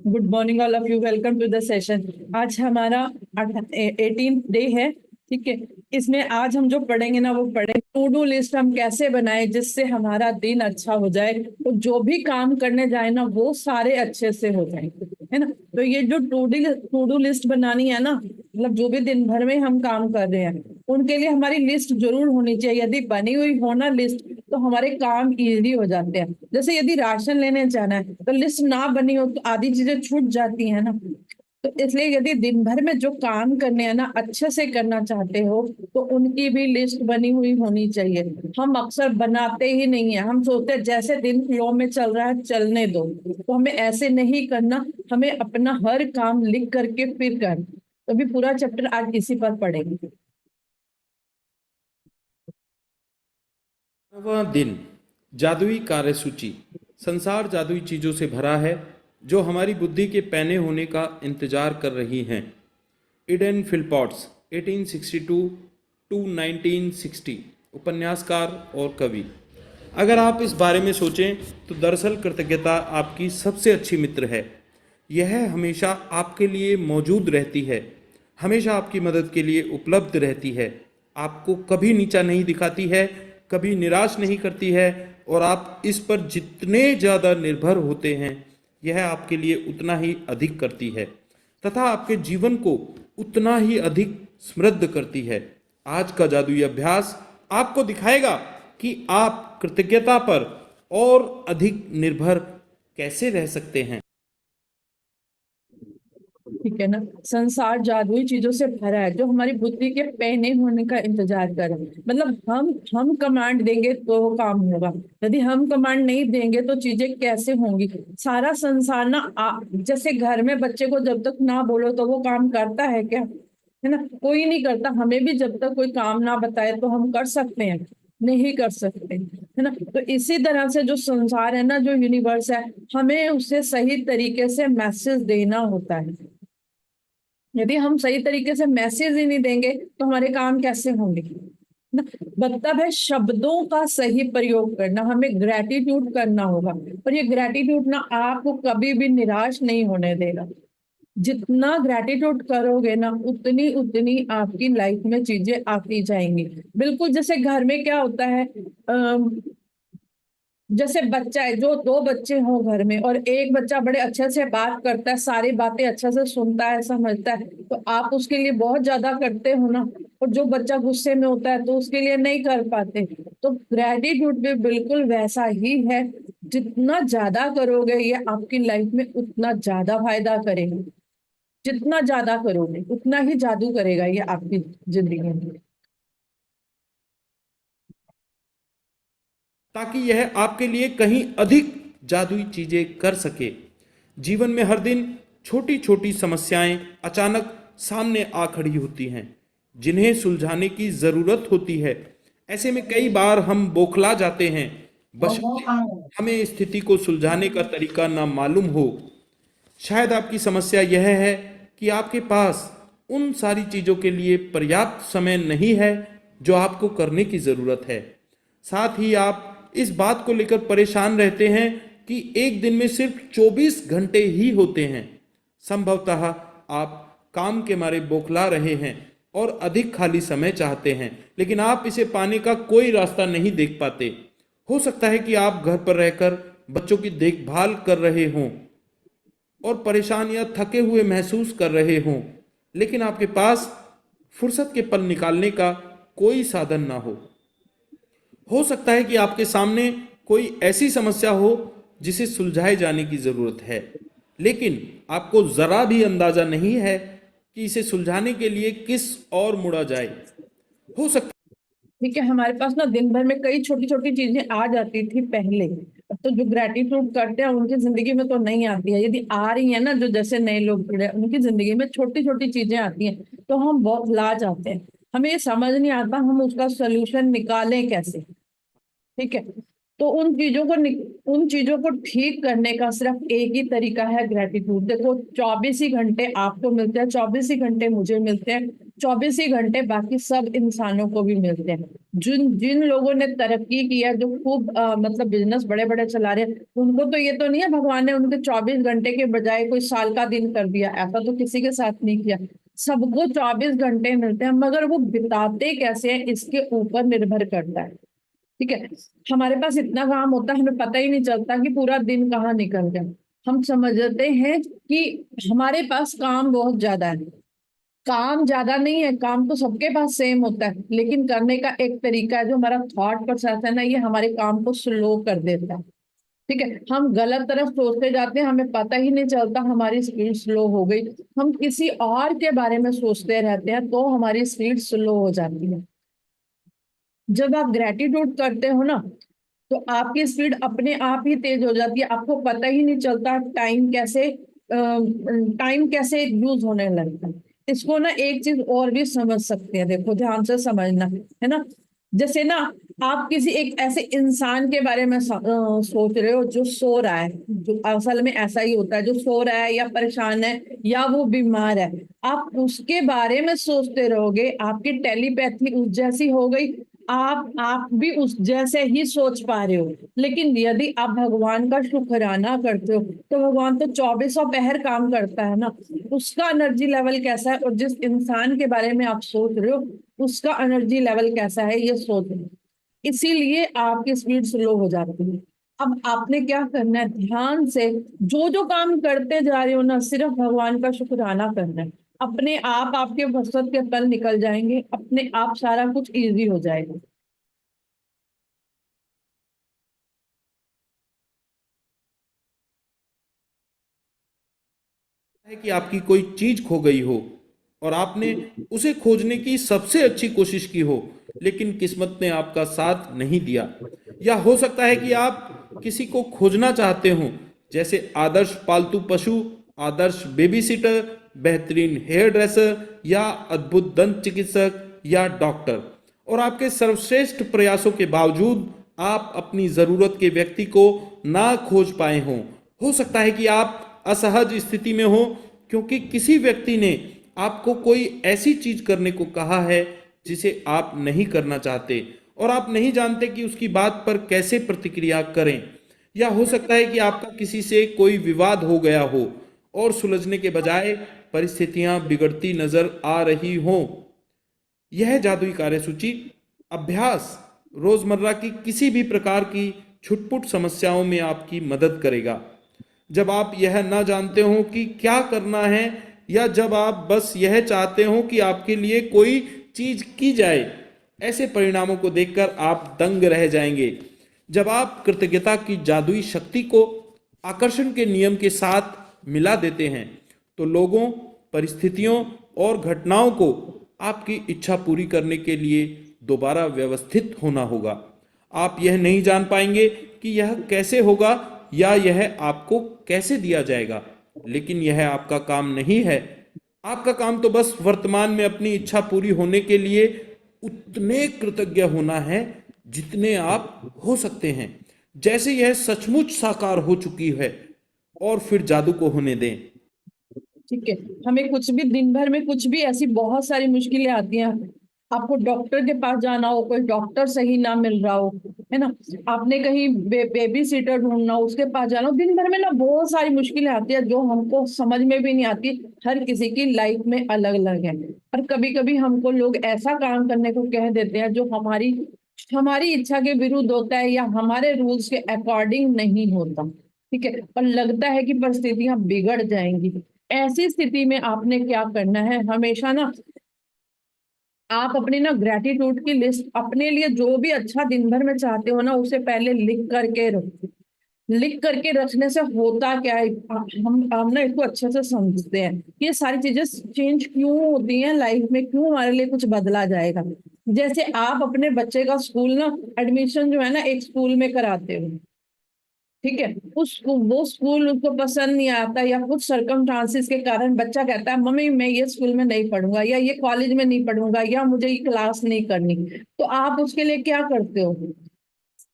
Good morning all of you, welcome to the session. आज हमारा 18 day है। ठीक है, इसमें आज हम जो पढ़ेंगे ना वो पढ़ेंगे टू डू लिस्ट हम कैसे बनाए जिससे हमारा दिन अच्छा हो जाए और जो भी काम करने जाए ना वो सारे अच्छे से हो जाए, है ना। तो ये जो टू डू लिस्ट बनानी है ना, मतलब जो भी दिन भर में हम काम कर रहे हैं उनके लिए हमारी लिस्ट जरूर होनी चाहिए। यदि बनी हुई हो ना लिस्ट तो हमारे काम इजी हो जाते हैं। जैसे यदि राशन लेने जाना है तो लिस्ट ना बनी हो तो आधी चीजें छूट जाती है ना। तो इसलिए यदि दिन भर में जो काम करने हैं ना अच्छे से करना चाहते हो तो उनकी भी लिस्ट बनी हुई होनी चाहिए। हम अक्सर बनाते ही नहीं है, हम सोचते हैं जैसे दिन फ्लो में चल रहा है चलने दो। तो हमें ऐसे नहीं करना, हमें अपना हर काम लिख करके फिर करना। तो अभी पूरा चैप्टर आज इसी पर पढ़ेंगे। नवा दिन। जादुई कार्यसूची। संसार जादुई चीजों से भरा है जो हमारी बुद्धि के पैने होने का इंतजार कर रही हैं। इडेन फिलपॉट्स 1862 टू 1960, उपन्यासकार और कवि। अगर आप इस बारे में सोचें तो दरअसल कृतज्ञता आपकी सबसे अच्छी मित्र है। यह हमेशा आपके लिए मौजूद रहती है, हमेशा आपकी मदद के लिए उपलब्ध रहती है, आपको कभी नीचा नहीं दिखाती है, कभी निराश नहीं करती है, और आप इस पर जितने ज़्यादा निर्भर होते हैं यह आपके लिए उतना ही अधिक करती है तथा आपके जीवन को उतना ही अधिक समृद्ध करती है। आज का जादुई अभ्यास आपको दिखाएगा कि आप कृतज्ञता पर और अधिक निर्भर कैसे रह सकते हैं। ठीक है ना। संसार जादुई चीजों से भरा है जो हमारी बुद्धि के पहने होने का इंतजार कर रहे हैं। मतलब हम कमांड देंगे तो काम होगा, यदि हम कमांड नहीं देंगे तो चीजें कैसे होंगी। सारा संसार ना जैसे घर में बच्चे को जब तक ना बोलो तो वो काम करता है क्या, है ना। कोई नहीं करता। हमें भी जब तक कोई काम ना बताए तो हम कर सकते हैं, नहीं कर सकते, है ना। तो इसी तरह से जो संसार है ना, जो यूनिवर्स है, हमें उसे सही तरीके से मैसेज देना होता है। यदि हम सही तरीके से मैसेज ही नहीं देंगे तो हमारे काम कैसे होंगे ना। मतलब है शब्दों का सही प्रयोग करना, हमें ग्रेटिट्यूड करना होगा। और ये ग्रेटिट्यूड ना आपको कभी भी निराश नहीं होने देगा। जितना ग्रेटिट्यूड करोगे ना उतनी उतनी आपकी लाइफ में चीजें आती जाएंगी। बिल्कुल जैसे घर में क्या होता है, जैसे बच्चा है, जो दो बच्चे हों घर में और एक बच्चा बड़े अच्छे से बात करता है, सारी बातें अच्छे से सुनता है, समझता है, तो आप उसके लिए बहुत ज्यादा करते हो ना। और जो बच्चा गुस्से में होता है तो उसके लिए नहीं कर पाते। तो ग्रेटिट्यूड भी बिल्कुल वैसा ही है। जितना ज्यादा करोगे ये आपकी लाइफ में उतना ज्यादा फायदा करेगा। जितना ज्यादा करोगे उतना ही जादू करेगा ये आपकी जिंदगी में। ताकि यह आपके लिए कहीं अधिक जादुई चीजें कर सके। जीवन में हर दिन छोटी छोटी समस्याएं अचानक सामने आ खड़ी होती हैं जिन्हें सुलझाने की जरूरत होती है। ऐसे में कई बार हम बौखला जाते हैं, बशर्ते हमें स्थिति को सुलझाने का तरीका ना मालूम हो। शायद आपकी समस्या यह है कि आपके पास उन सारी चीजों के लिए पर्याप्त समय नहीं है जो आपको करने की जरूरत है। साथ ही आप इस बात को लेकर परेशान रहते हैं कि एक दिन में सिर्फ 24 घंटे ही होते हैं। संभवतः आप काम के मारे बौखला रहे हैं और अधिक खाली समय चाहते हैं, लेकिन आप इसे पाने का कोई रास्ता नहीं देख पाते। हो सकता है कि आप घर पर रहकर बच्चों की देखभाल कर रहे हों और परेशान या थके हुए महसूस कर रहे हों, लेकिन आपके पास फुर्सत के पल निकालने का कोई साधन ना हो सकता है कि आपके सामने कोई ऐसी समस्या हो जिसे सुलझाए जाने की जरूरत है, लेकिन आपको जरा भी अंदाजा नहीं है कि इसे सुलझाने के लिए किस और मुड़ा जाए। हो सकता ठीक है, हमारे पास ना दिन भर में कई छोटी छोटी चीजें आ जाती थी पहले। अब तो जो ग्रेटिट्यूड करते हैं उनकी जिंदगी में तो नहीं आती है। यदि आ रही है ना, जो जैसे नए लोग जुड़े हैं, उनकी जिंदगी में छोटी छोटी चीजें आती हैं तो हम बहुत ला जाते हैं। हमें ये समझ नहीं आता हम उसका सोल्यूशन निकालें कैसे। ठीक है, तो उन चीजों को ठीक करने का सिर्फ एक ही तरीका है, ग्रेटिट्यूड। देखो 24 ही घंटे आपको मिलते हैं, 24 ही घंटे मुझे मिलते हैं। 24 ही घंटे बाकी सब इंसानों को भी मिलते हैं। जिन जिन लोगों ने तरक्की किया, जो खूब मतलब बिजनेस बड़े बड़े चला रहे हैं, उनको तो ये तो नहीं है भगवान ने उनके 24 घंटे के बजाय कोई साल का दिन कर दिया, ऐसा तो किसी के साथ नहीं किया। सबको 24 घंटे मिलते हैं, मगर वो बिताते कैसे हैं इसके ऊपर निर्भर करता है। ठीक है, हमारे पास इतना काम होता है, हमें पता ही नहीं चलता कि पूरा दिन कहाँ निकल गया। हम समझते हैं कि हमारे पास काम बहुत ज्यादा है। काम ज्यादा नहीं है, काम तो सबके पास सेम होता है, लेकिन करने का एक तरीका है। जो हमारा थॉट प्रोसेस है ना, ये हमारे काम को स्लो कर देता है। ठीक है, हम गलत तरफ सोचते जाते हैं, हमें पता ही नहीं चलता हमारी स्पीड स्लो हो गई। हम किसी और के बारे में सोचते रहते हैं तो हमारी स्पीड स्लो हो जाती है। जब आप ग्रेटिट्यूड करते हो ना, तो आपकी स्पीड अपने आप ही तेज हो जाती है, आपको पता ही नहीं चलता टाइम कैसे यूज होने लगता है। इसको ना एक चीज और भी समझ सकते हैं, देखो ध्यान से समझना है ना। जैसे ना, आप किसी एक ऐसे इंसान के बारे में सोच रहे हो जो सो रहा है, जो असल में ऐसा ही होता है, जो सो रहा है या परेशान है या वो बीमार है। आप उसके बारे में सोचते रहोगे, आपकी टेलीपैथी उस जैसी हो गई, आप भी उस जैसे ही सोच पा रहे हो। लेकिन यदि आप भगवान का शुक्राना करते हो, तो भगवान तो 24 पहर काम करता है ना, उसका एनर्जी लेवल कैसा है और जिस इंसान के बारे में आप सोच रहे हो उसका एनर्जी लेवल कैसा है, ये सोच रहे हो। इसीलिए आपकी स्पीड स्लो हो जाती है। अब आपने क्या करना है, ध्यान से जो जो काम करते जा रहे हो ना, सिर्फ भगवान का शुक्राना करना है। अपने आप आपके फुर्सत के पल निकल जाएंगे, अपने आप सारा कुछ इजी हो जाएगा। है कि आपकी कोई चीज खो गई हो और आपने उसे खोजने की सबसे अच्छी कोशिश की हो, लेकिन किस्मत ने आपका साथ नहीं दिया। या हो सकता है कि आप किसी को खोजना चाहते हो, जैसे आदर्श पालतू पशु, आदर्श बेबी सिटर, बेहतरीन हेयर ड्रेसर या अद्भुत दंत चिकित्सक या डॉक्टर, और आपके सर्वश्रेष्ठ प्रयासों के बावजूद आप अपनी जरूरत के व्यक्ति को ना खोज पाए हों। हो सकता है कि आप असहज स्थिति में हो, क्योंकि किसी व्यक्ति ने आपको कोई ऐसी चीज करने को कहा है जिसे आप नहीं करना चाहते, और आप नहीं जानते कि उसकी बात पर कैसे प्रतिक्रिया करें। या हो सकता है कि आपका किसी से कोई विवाद हो गया हो और सुलझने के बजाय परिस्थितियां बिगड़ती नजर आ रही हों। यह जादुई कार्यसूची अभ्यास रोजमर्रा की किसी भी प्रकार की छुटपुट समस्याओं में आपकी मदद करेगा। जब आप यह ना जानते हो कि क्या करना है, या जब आप बस यह चाहते हो कि आपके लिए कोई चीज की जाए, ऐसे परिणामों को देखकर आप दंग रह जाएंगे। जब आप कृतज्ञता की जादुई शक्ति को आकर्षण के नियम के साथ मिला देते हैं, तो लोगों, परिस्थितियों और घटनाओं को आपकी इच्छा पूरी करने के लिए दोबारा व्यवस्थित होना होगा। आप यह नहीं जान पाएंगे कि यह कैसे होगा या यह आपको कैसे दिया जाएगा, लेकिन यह आपका काम नहीं है। आपका काम तो बस वर्तमान में अपनी इच्छा पूरी होने के लिए उतने कृतज्ञ होना है जितने आप हो सकते हैं, जैसे यह सचमुच साकार हो चुकी है, और फिर जादू को होने दें। ठीक है, हमें कुछ भी दिन भर में कुछ भी ऐसी बहुत सारी मुश्किलें आती हैं। आपको डॉक्टर के पास जाना हो, कोई डॉक्टर सही ना मिल रहा हो, है ना, आपने कहीं बेबी सीटर ढूंढना हो, उसके पास जाना हो, दिन भर में ना बहुत सारी मुश्किलें आती है जो हमको समझ में भी नहीं आती। हर किसी की लाइफ में अलग अलग है। और कभी कभी हमको लोग ऐसा काम करने को कह देते हैं जो हमारी हमारी इच्छा के विरुद्ध होता है या हमारे रूल्स के अकॉर्डिंग नहीं होता। ठीक है, पर लगता है कि परिस्थितियां बिगड़ जाएंगी। ऐसी स्थिति में आपने क्या करना है, हमेशा ना आप अपनी ना ग्रेटिट्यूड की लिस्ट अपने लिए जो भी अच्छा दिन भर में चाहते हो ना, उसे पहले लिख करके रखो। लिख करके रखने से होता क्या है, हम ना इसको अच्छे से समझते हैं कि ये सारी चीजें चेंज क्यों होती हैं लाइफ में, क्यों हमारे लिए कुछ बदला जाएगा। जैसे आप अपने बच्चे का स्कूल ना एडमिशन जो है ना एक स्कूल में कराते हो, ठीक है, वो स्कूल उसको पसंद नहीं आता या कुछ सरकमस्टांसिस के कारण बच्चा कहता है मम्मी मैं ये स्कूल में नहीं पढ़ूंगा या ये कॉलेज में नहीं पढ़ूंगा या मुझे ये क्लास नहीं करनी, तो आप उसके लिए क्या करते हो,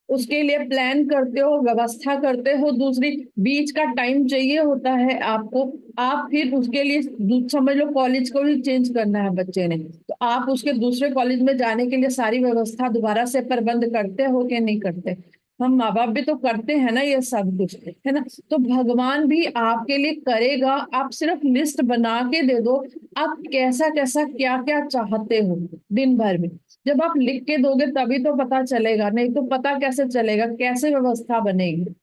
उसके लिए प्लान करते हो, व्यवस्था करते हो। दूसरी, बीच का टाइम चाहिए होता है आपको। आप फिर उसके लिए समझ लो कॉलेज को भी चेंज करना है बच्चे ने, तो आप उसके दूसरे कॉलेज में जाने के लिए सारी व्यवस्था दोबारा से प्रबंध करते हो कि नहीं करते? हम माँ बाप भी तो करते हैं ना ये सब कुछ, है ना? तो भगवान भी आपके लिए करेगा। आप सिर्फ लिस्ट बना के दे दो, आप कैसा कैसा क्या क्या चाहते हो दिन भर में। जब आप लिख के दोगे तभी तो पता चलेगा, नहीं तो पता कैसे चलेगा, कैसे व्यवस्था बनेगी?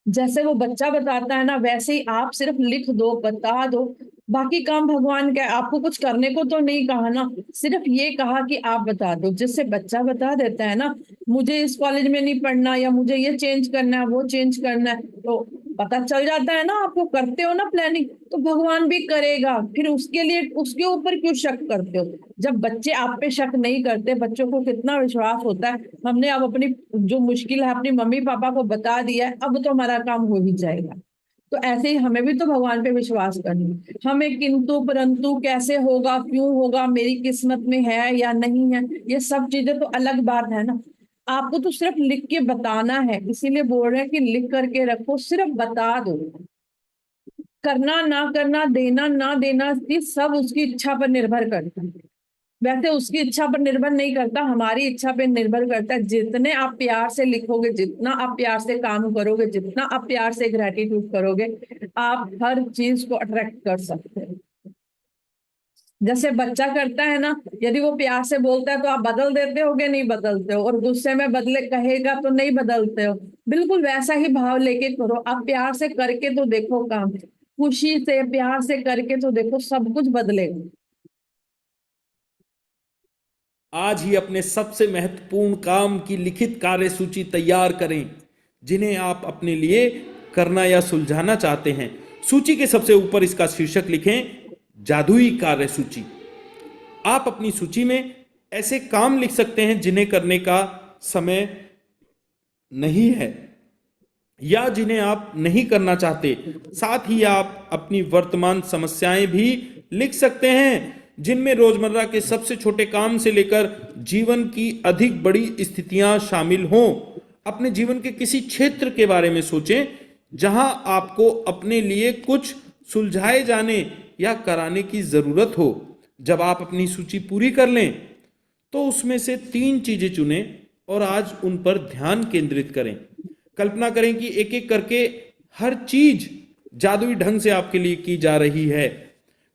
जैसे वो बच्चा बताता है ना, वैसे ही आप सिर्फ लिख दो, बता दो। बाकी काम भगवान का है, आपको कुछ करने को तो नहीं कहा ना, सिर्फ ये कहा कि आप बता दो। जिससे बच्चा बता देता है ना, मुझे इस कॉलेज में नहीं पढ़ना, या मुझे ये चेंज करना है, वो चेंज करना है, तो पता चल जाता है ना। आपको करते हो ना प्लानिंग, तो भगवान भी करेगा। फिर उसके लिए उसके ऊपर क्यों शक करते हो? जब बच्चे आप पे शक नहीं करते, बच्चों को कितना विश्वास होता है, हमने अब अपनी जो मुश्किल है अपनी मम्मी पापा को बता दिया है, अब तो हमारा काम हो ही जाएगा। तो ऐसे ही हमें भी तो भगवान पे विश्वास करना है। हमें किंतु परंतु, कैसे होगा, क्यों होगा, मेरी किस्मत में है या नहीं है, ये सब चीजें तो अलग बात है ना। आपको तो सिर्फ लिख के बताना है, इसीलिए बोल रहे हैं कि लिख करके रखो, सिर्फ बता दो। करना ना करना, देना ना देना, ये सब उसकी इच्छा पर निर्भर करता है। वैसे उसकी इच्छा पर निर्भर नहीं करता, हमारी इच्छा पर निर्भर करता है। जितने आप प्यार से लिखोगे, जितना आप प्यार से काम करोगे, जितना आप प्यार से ग्रेटिट्यूड करोगे, आप हर चीज को अट्रैक्ट कर सकते हो। जैसे बच्चा करता है ना, यदि वो प्यार से बोलता है तो आप बदल देते हो कि नहीं बदलते हो? और गुस्से में बदले कहेगा तो नहीं बदलते हो। बिल्कुल वैसा ही भाव लेके करो, आप प्यार से करके तो देखो काम, खुशी से प्यार से करके तो देखो, सब कुछ बदलेगा। आज ही अपने सबसे महत्वपूर्ण काम की लिखित कार्य सूची तैयार करें जिन्हें आप अपने लिए करना या सुलझाना चाहते हैं। सूची के सबसे ऊपर इसका शीर्षक लिखें, जादुई कार्य सूची। आप अपनी सूची में ऐसे काम लिख सकते हैं जिन्हें करने का समय नहीं है या जिन्हें आप नहीं करना चाहते। साथ ही आप अपनी वर्तमान समस्याएं भी लिख सकते हैं, जिनमें रोजमर्रा के सबसे छोटे काम से लेकर जीवन की अधिक बड़ी स्थितियां शामिल हों। अपने जीवन के किसी क्षेत्र के बारे में सोचें जहां आपको अपने लिए कुछ सुलझाए जाने या कराने की जरूरत हो। जब आप अपनी सूची पूरी कर लें तो उसमें से 3 चीजें चुनें और आज उन पर ध्यान केंद्रित करें। कल्पना करें कि एक एक करके हर चीज जादुई ढंग से आपके लिए की जा रही है।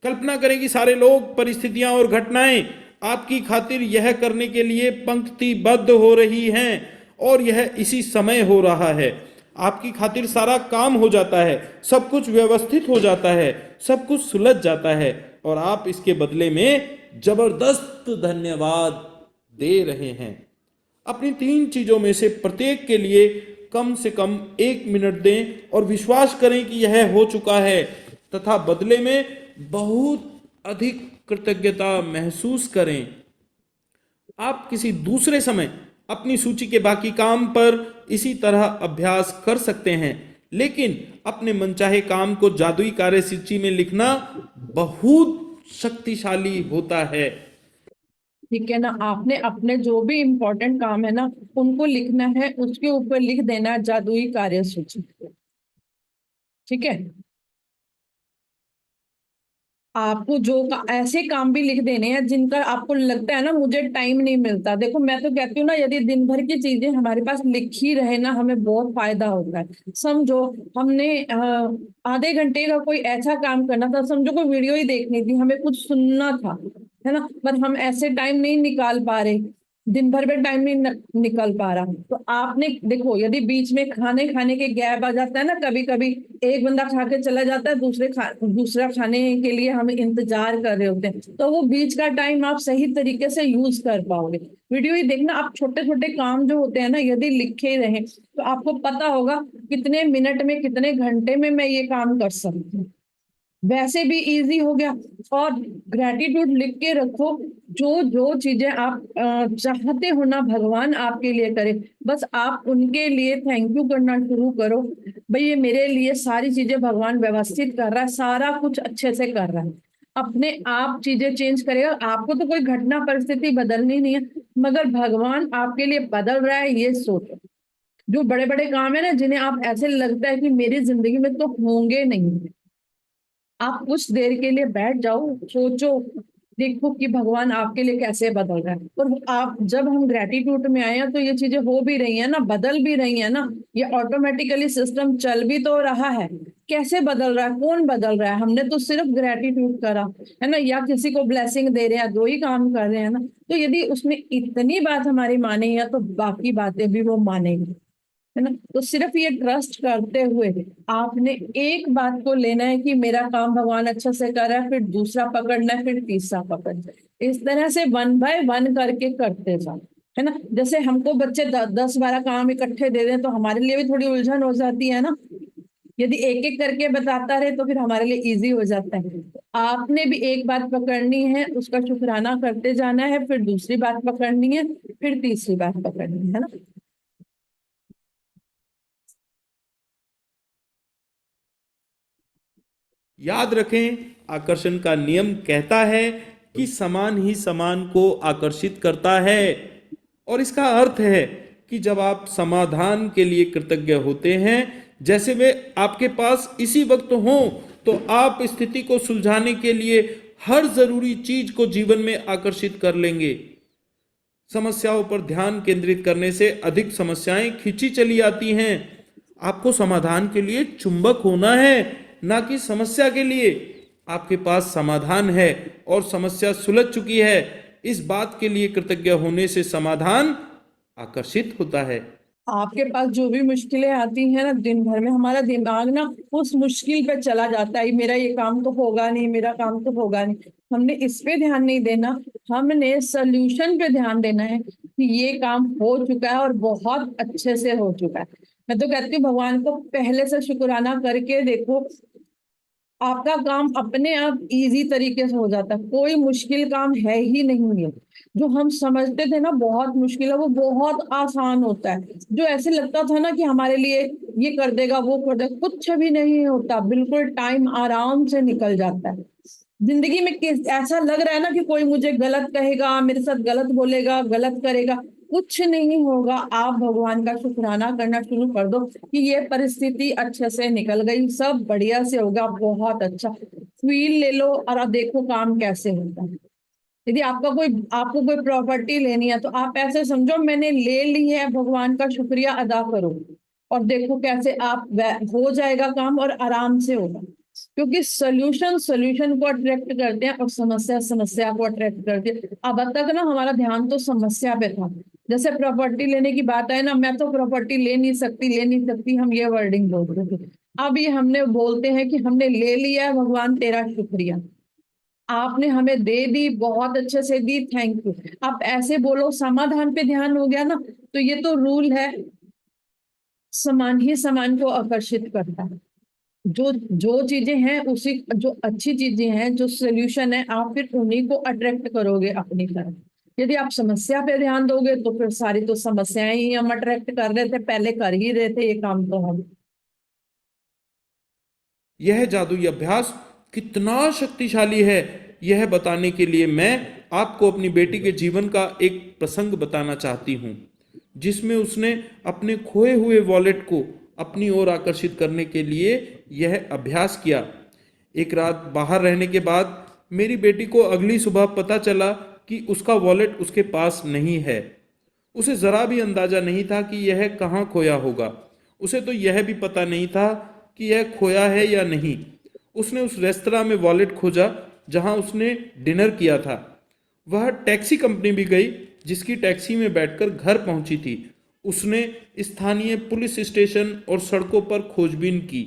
कल्पना करें कि सारे लोग, परिस्थितियां और घटनाएं आपकी खातिर यह करने के लिए पंक्तिबद्ध हो रही हैं और यह इसी समय हो रहा है। आपकी खातिर सारा काम हो जाता है, सब कुछ व्यवस्थित हो जाता है, सब कुछ सुलझ जाता है और आप इसके बदले में जबरदस्त धन्यवाद दे रहे हैं। अपनी 3 चीजों में से प्रत्येक के लिए कम से कम 1 मिनट दें और विश्वास करें कि यह हो चुका है, तथा बदले में बहुत अधिक कृतज्ञता महसूस करें। आप किसी दूसरे समय अपनी सूची के बाकी काम पर इसी तरह अभ्यास कर सकते हैं, लेकिन अपने मनचाहे काम को जादुई कार्य सूची में लिखना बहुत शक्तिशाली होता है। ठीक है ना? आपने अपने जो भी इम्पोर्टेंट काम है ना, उनको लिखना है, उसके ऊपर लिख देना है जादुई कार्य सूची। ठीक है? आपको ऐसे काम भी लिख देने हैं जिनका आपको लगता है ना मुझे टाइम नहीं मिलता। देखो मैं तो कहती हूँ ना, यदि दिन भर की चीजें हमारे पास लिखी रहे ना, हमें बहुत फायदा होता है। समझो हमने आधे घंटे का कोई ऐसा काम करना था, समझो कोई वीडियो ही देखनी थी, हमें कुछ सुनना था, है ना, पर हम ऐसे टाइम नहीं निकाल पा रहे, दिन भर में टाइम नहीं निकल पा रहा, तो आपने देखो यदि बीच में खाने खाने के गैप आ जाता है ना, कभी कभी एक बंदा खा के चला जाता है, दूसरा खाने के लिए हम इंतजार कर रहे होते हैं, तो वो बीच का टाइम आप सही तरीके से यूज कर पाओगे। वीडियो ही देखना। आप छोटे छोटे काम जो होते हैं ना, यदि लिखे रहे तो आपको पता होगा कितने मिनट में, कितने घंटे में मैं ये काम कर सकती हूँ। वैसे भी इजी हो गया। और ग्रेटिट्यूड लिख के रखो, जो जो चीजें आप चाहते हो ना भगवान आपके लिए करे, बस आप उनके लिए थैंक यू करना शुरू करो। भाई ये मेरे लिए सारी चीजें भगवान व्यवस्थित कर रहा है, सारा कुछ अच्छे से कर रहा है। अपने आप चीजें चेंज करेगा। आपको तो कोई घटना परिस्थिति बदलनी नहीं है, मगर भगवान आपके लिए बदल रहा है, ये सोचो। जो बड़े बड़े काम है ना, जिन्हें आप ऐसे लगता है कि मेरी जिंदगी में तो होंगे नहीं, आप कुछ देर के लिए बैठ जाओ, सोचो, देखो कि भगवान आपके लिए कैसे बदल रहा है। और आप जब हम ग्रेटिट्यूड में आए हैं तो ये चीजें हो भी रही है ना, बदल भी रही है ना, ये ऑटोमेटिकली सिस्टम चल भी तो रहा है। कैसे बदल रहा है, कौन बदल रहा है? हमने तो सिर्फ ग्रेटिट्यूड करा है ना, या किसी को ब्लेसिंग दे रहे हैं, दो ही काम कर रहे हैं ना। तो यदि उसने इतनी बात हमारी मानी है तो बाकी बातें भी वो मानेगी, है ना। तो सिर्फ ये ट्रस्ट करते हुए आपने एक बात को लेना है कि मेरा काम भगवान अच्छा से कर रहा है, फिर दूसरा पकड़ना है, फिर तीसरा पकड़ना है। इस तरह से 1 बाय 1 करके करते जाओ, है ना। जैसे हमको बच्चे 10-12 काम इकट्ठे दे दें तो हमारे लिए भी थोड़ी उलझन हो जाती है ना। यदि एक एक करके बताता रहे तो फिर हमारे लिए इजी हो जाता है। तो आपने भी एक बात पकड़नी है, उसका शुक्राना करते जाना है, फिर दूसरी बात पकड़नी है, फिर तीसरी बात पकड़नी है ना। याद रखें, आकर्षण का नियम कहता है कि समान ही समान को आकर्षित करता है। और इसका अर्थ है कि जब आप समाधान के लिए कृतज्ञ होते हैं, जैसे वे आपके पास इसी वक्त हों, तो आप स्थिति को सुलझाने के लिए हर जरूरी चीज को जीवन में आकर्षित कर लेंगे। समस्याओं पर ध्यान केंद्रित करने से अधिक समस्याएं खींची चली आती हैं। आपको समाधान के लिए चुंबक होना है, ना कि समस्या के लिए। आपके पास समाधान है और समस्या सुलझ चुकी है। इस बात के लिए कृतज्ञ होने से समाधान आकर्षित होता है। आपके पास जो भी मुश्किलें आती हैं ना, दिन भर में हमारा दिमाग ना उस मुश्किल पे चला जाता है, मेरा ये काम तो होगा नहीं, मेरा काम तो होगा नहीं। हमने इस पे ध्यान नहीं देना, हमने सोल्यूशन पे ध्यान देना है कि ये काम हो चुका है और बहुत अच्छे से हो चुका है। मैं तो कहती हूँ भगवान को पहले से शुक्राना करके देखो, आपका काम अपने आप इजी तरीके से हो जाता है। कोई मुश्किल काम है ही नहीं है। जो हम समझते थे ना बहुत मुश्किल है, वो बहुत आसान होता है। जो ऐसे लगता था ना कि हमारे लिए ये कर देगा, वो कर देगा, कुछ भी नहीं होता। बिल्कुल टाइम आराम से निकल जाता है। जिंदगी में किस ऐसा लग रहा है ना कि कोई मुझे गलत कहेगा, मेरे साथ गलत बोलेगा, गलत करेगा, कुछ नहीं होगा। आप भगवान का शुक्राना करना शुरू कर दो कि ये परिस्थिति अच्छे से निकल गई, सब बढ़िया से होगा, बहुत अच्छा। फील ले लो और अब देखो काम कैसे होता है। यदि आपको कोई प्रॉपर्टी लेनी है तो आप ऐसे समझो मैंने ले ली है, भगवान का शुक्रिया अदा करो, और देखो कैसे हो जाएगा काम और आराम से होगा। क्योंकि सोल्यूशन सोल्यूशन को अट्रैक्ट करते हैं और समस्या समस्या को अट्रैक्ट करती है। अब तक ना हमारा ध्यान तो समस्या पे था। जैसे प्रॉपर्टी लेने की बात है ना, मैं तो प्रॉपर्टी ले नहीं सकती, हम ये वर्डिंग बोलते थे। अब ये हमने बोलते हैं कि हमने ले लिया है, भगवान तेरा शुक्रिया, आपने हमें दे दी, बहुत अच्छे से दी, थैंक यू। आप ऐसे बोलो, समाधान पे ध्यान हो गया ना। तो ये तो रूल है, समान ही समान को आकर्षित करता है। जो जो चीजें हैं उसी, जो अच्छी चीजें हैं, जो सोल्यूशन है, आप फिर उन्हीं को अट्रैक्ट करोगे अपनी तरफ। यदि आप समस्या पे ध्यान दोगे तो फिर सारी तो समस्याएं ही हम अट्रैक्ट कर रहे थे, पहले कर ही रहे थे ये काम तो हम। यह जादुई अभ्यास कितना शक्तिशाली है, यह बताने के लिए मैं आपको अपनी बेटी के जीवन का एक प्रसंग बताना चाहती हूँ, जिसमें उसने अपने खोए हुए वॉलेट को अपनी ओर आकर्षित करने के लिए यह अभ्यास किया। एक रात बाहर रहने के बाद मेरी बेटी को अगली सुबह पता चला कि उसका वॉलेट उसके पास नहीं है। उसे जरा भी अंदाजा नहीं था कि यह कहाँ खोया होगा। उसे तो यह भी पता नहीं था कि यह खोया है या नहीं। उसने उस रेस्तरां में वॉलेट खोजा जहां उसने डिनर किया था। वह टैक्सी कंपनी भी गई, जिसकी टैक्सी में बैठकर घर पहुंची थी। उसने स्थानीय पुलिस स्टेशन और सड़कों पर खोजबीन की।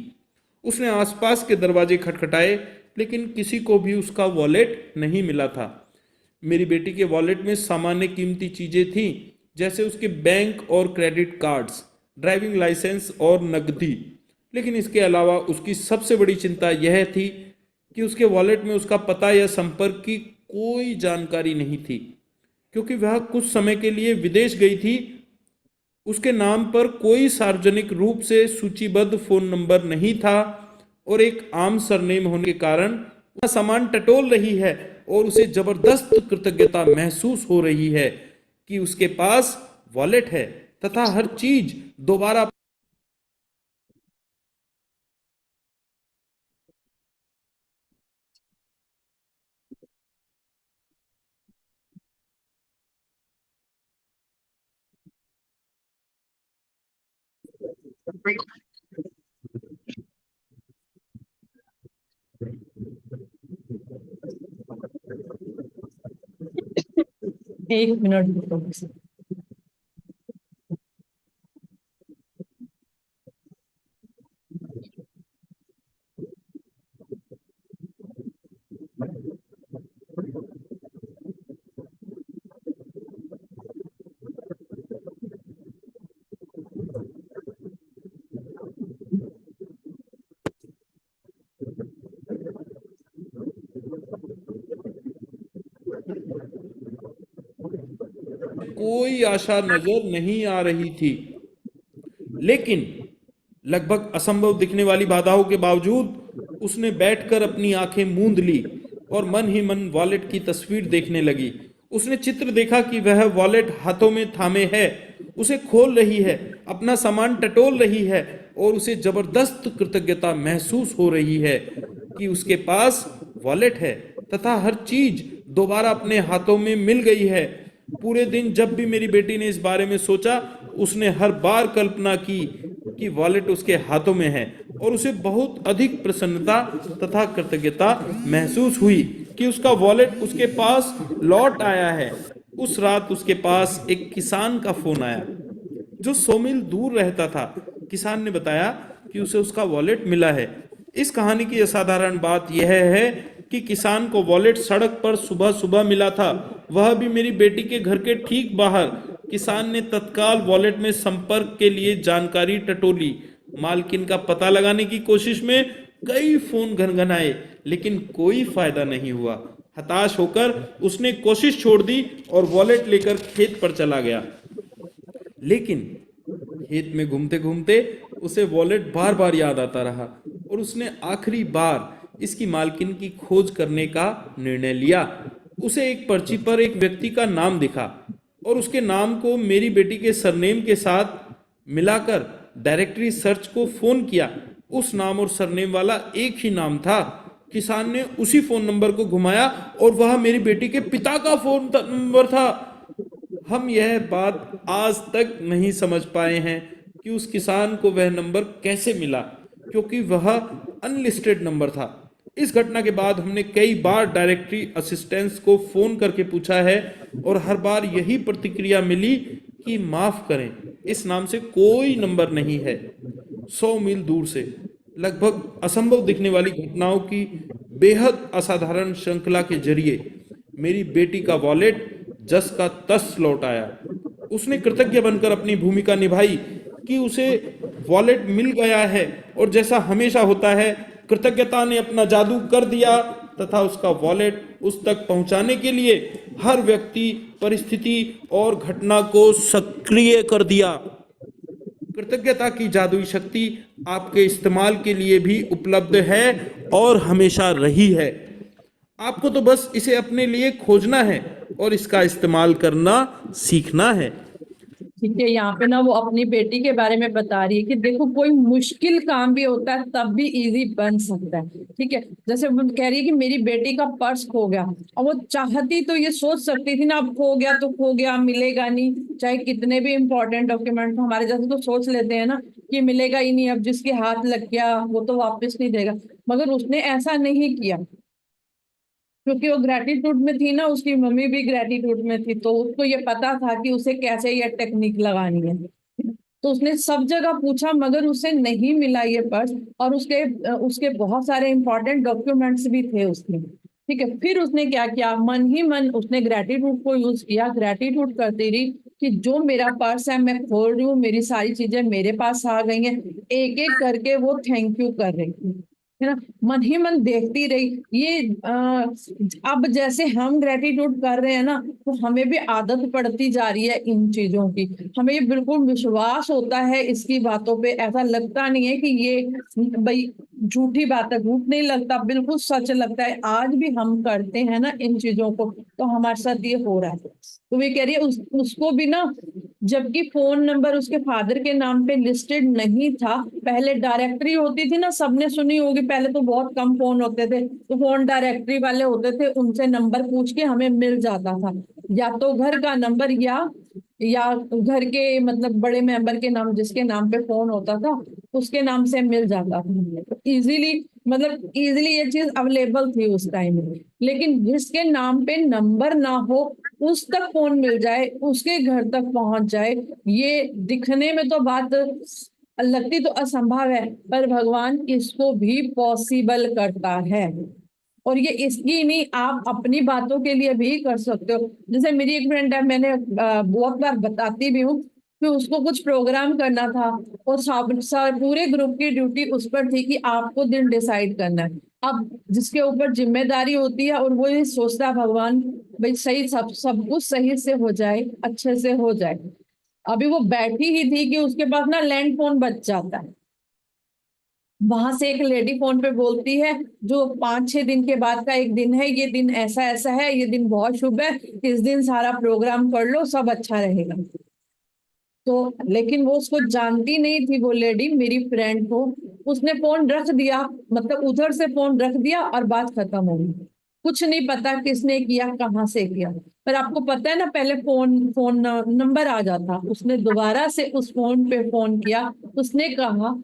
उसने आसपास के दरवाजे खटखटाए, लेकिन किसी को भी उसका वॉलेट नहीं मिला था। मेरी बेटी के वॉलेट में सामान्य कीमती चीजें थीं, जैसे उसके बैंक और क्रेडिट कार्ड्स, ड्राइविंग लाइसेंस और नकदी। लेकिन इसके अलावा उसकी सबसे बड़ी चिंता यह थी कि उसके वॉलेट में उसका पता या संपर्क की कोई जानकारी नहीं थी, क्योंकि वह कुछ समय के लिए विदेश गई थी। उसके नाम पर कोई सार्वजनिक रूप से सूचीबद्ध फोन नंबर नहीं था और एक आम सरनेम होने के कारण अपना सामान टटोल रही है और उसे जबरदस्त कृतज्ञता महसूस हो रही है कि उसके पास वॉलेट है तथा हर चीज दोबारा। एक मिनट रुको। कोई आशा नजर नहीं आ रही थी, लेकिन लगभग असंभव दिखने वाली बाधाओं के बावजूद उसने बैठकर अपनी आंखें मूंद ली और मन ही मन वॉलेट की तस्वीर देखने लगी। उसने चित्र देखा कि वह वॉलेट हाथों में थामे है, उसे खोल रही है, अपना सामान टटोल रही है और उसे जबरदस्त कृतज्ञता महसूस हो रही है कि उसके पास वॉलेट है तथा हर चीज दोबारा अपने हाथों में मिल गई है। पूरे दिन जब भी मेरी बेटी ने इस बारे में सोचा, उसने हर बार कल्पना की कि वॉलेट उसके हाथों में है और उसे बहुत अधिक प्रसन्नता तथा कृतज्ञता महसूस हुई कि उसका वॉलेट उसके पास लौट आया है। उस रात उसके पास एक किसान का फोन आया जो 100 मील दूर रहता था। किसान ने बताया कि उसे उसका वॉलेट मिला है। इस कहानी की असाधारण बात यह है कि किसान को वॉलेट सड़क पर सुबह सुबह मिला था, वह भी मेरी बेटी के घर के ठीक बाहर। किसान ने तत्काल वॉलेट में संपर्क के लिए जानकारी टटोली। मालकिन का पता लगाने की कोशिश में कई फोन घनघनाए, लेकिन कोई फायदा नहीं हुआ। हताश होकर उसने कोशिश छोड़ दी और वॉलेट लेकर खेत पर चला गया। लेकिन खेत में घूमते घूमते उसे वॉलेट बार बार याद आता रहा और उसने आखिरी बार इसकी मालकिन की खोज करने का निर्णय लिया। उसे एक पर्ची पर एक व्यक्ति का नाम दिखा और उसके नाम को मेरी बेटी के सरनेम के साथ मिलाकर डायरेक्टरी सर्च को फोन किया। उस नाम और सरनेम वाला एक ही नाम था। किसान ने उसी फोन नंबर को घुमाया और वह मेरी बेटी के पिता का फोन नंबर था। हम यह बात आज तक नहीं समझ पाए हैं कि उस किसान को वह नंबर कैसे मिला, क्योंकि वह अनलिस्टेड नंबर था। इस घटना के बाद हमने कई बार डायरेक्टरी असिस्टेंस को फोन करके पूछा है और हर बार यही प्रतिक्रिया मिली कि माफ करें, इस नाम से कोई नंबर नहीं है। 100 मील दूर से लगभग असंभव दिखने वाली घटनाओं की बेहद असाधारण श्रृंखला के जरिए मेरी बेटी का वॉलेट जस का तस लौट आया। उसने कृतज्ञ बनकर अपनी भूमिका निभाई कि उसे वॉलेट मिल गया है और जैसा हमेशा होता है, कृतज्ञता ने अपना जादू कर दिया तथा उसका वॉलेट उस तक पहुंचाने के लिए हर व्यक्ति, परिस्थिति और घटना को सक्रिय कर दिया। कृतज्ञता की जादुई शक्ति आपके इस्तेमाल के लिए भी उपलब्ध है और हमेशा रही है। आपको तो बस इसे अपने लिए खोजना है और इसका इस्तेमाल करना सीखना है। ठीक है, यहाँ पे ना वो अपनी बेटी के बारे में बता रही है कि देखो कोई मुश्किल काम भी होता है तब भी इजी बन सकता है। ठीक है, जैसे वो कह रही है कि मेरी बेटी का पर्स खो गया और वो चाहती तो ये सोच सकती थी ना, अब खो गया तो खो गया, मिलेगा नहीं। चाहे कितने भी इंपॉर्टेंट डॉक्यूमेंट हमारे जैसे तो सोच लेते हैं ना कि मिलेगा ही नहीं, अब जिसके हाथ लग गया वो तो वापस नहीं देगा। मगर उसने ऐसा नहीं किया, क्योंकि वो ग्रेटिट्यूड में थी ना, उसकी मम्मी भी ग्रेटिट्यूड में थी, तो उसको ये पता था कि उसे कैसे ये टेक्निक लगानी है। तो उसने सब जगह पूछा मगर उसे नहीं मिला ये पर्स, और उसके उसके बहुत सारे इंपॉर्टेंट डॉक्यूमेंट्स भी थे उसके। ठीक है, फिर उसने क्या किया, मन ही मन उसने ग्रेटिट्यूड को यूज किया, ग्रेटिट्यूड करती रही कि जो मेरा पर्स है मैं खोल रही हूँ, मेरी सारी चीजें मेरे पास आ गई हैं। एक एक करके वो थैंक यू कर रही थी, है ना। मन ही मन देखती रही। ये अब जैसे हम ग्रेटिट्यूड कर रहे हैं ना, तो हमें भी आदत पड़ती जा रही है इन चीजों की। हमें ये बिल्कुल विश्वास होता है इसकी बातों पे, ऐसा लगता नहीं है कि ये भाई झूठी बात है, झूठ नहीं लगता, बिल्कुल सच लगता है। आज भी हम करते हैं ना इन चीजों को, तो हमारे साथ ये हो रहा है। तो वे कह रही है उसको भी ना, जबकि फोन नंबर उसके फादर के नाम पे लिस्टेड नहीं था। पहले डायरेक्टरी होती थी ना, सबने सुनी होगी, पहले तो बहुत कम फोन होते थे, तो फोन डायरेक्टरी वाले होते थे, उनसे नंबर पूछ के हमें मिल जाता था, या तो घर का नंबर या घर के मतलब बड़े मेंबर के नाम, जिसके नाम पे फोन होता था उसके नाम से मिल जाता था। तो इजीली, मतलब इजीली ये चीज अवेलेबल थी उस टाइम में। लेकिन जिसके नाम पे नंबर ना हो, उस तक फोन मिल जाए, उसके घर तक पहुंच जाए, ये दिखने में तो बात लगती तो असंभव है, पर भगवान इसको भी पॉसिबल करता है। और ये इसकी नहीं, आप अपनी बातों के लिए भी कर सकते हो। जैसे मेरी एक फ्रेंड है, मैंने बहुत बार बताती भी हूँ कि उसको कुछ प्रोग्राम करना था, और पूरे ग्रुप की ड्यूटी उस पर थी कि आपको दिन डिसाइड करना है। अब जिसके ऊपर जिम्मेदारी होती है और वो ये सोचता है भगवान भाई सही, सब कुछ सही से हो जाए, अच्छे से हो जाए। अभी वो बैठी ही थी कि उसके पास ना लैंड फोन बच जाता है। वहां से एक लेडी फोन पे बोलती है, जो 5-6 दिन के बाद का एक दिन है, ये दिन ऐसा ऐसा है, ये दिन बहुत शुभ है, इस दिन सारा प्रोग्राम कर लो, सब अच्छा रहेगा। तो लेकिन वो उसको जानती नहीं थी, वो लेडी मेरी फ्रेंड को, उसने फोन रख दिया, मतलब उधर से फोन रख दिया और बात खत्म हो गई। कुछ नहीं पता किसने किया, कहाँ से किया। पर आपको पता है ना, पहले फोन फोन नंबर आ जाता, उसने दोबारा से उस फोन पे फोन किया, उसने कहा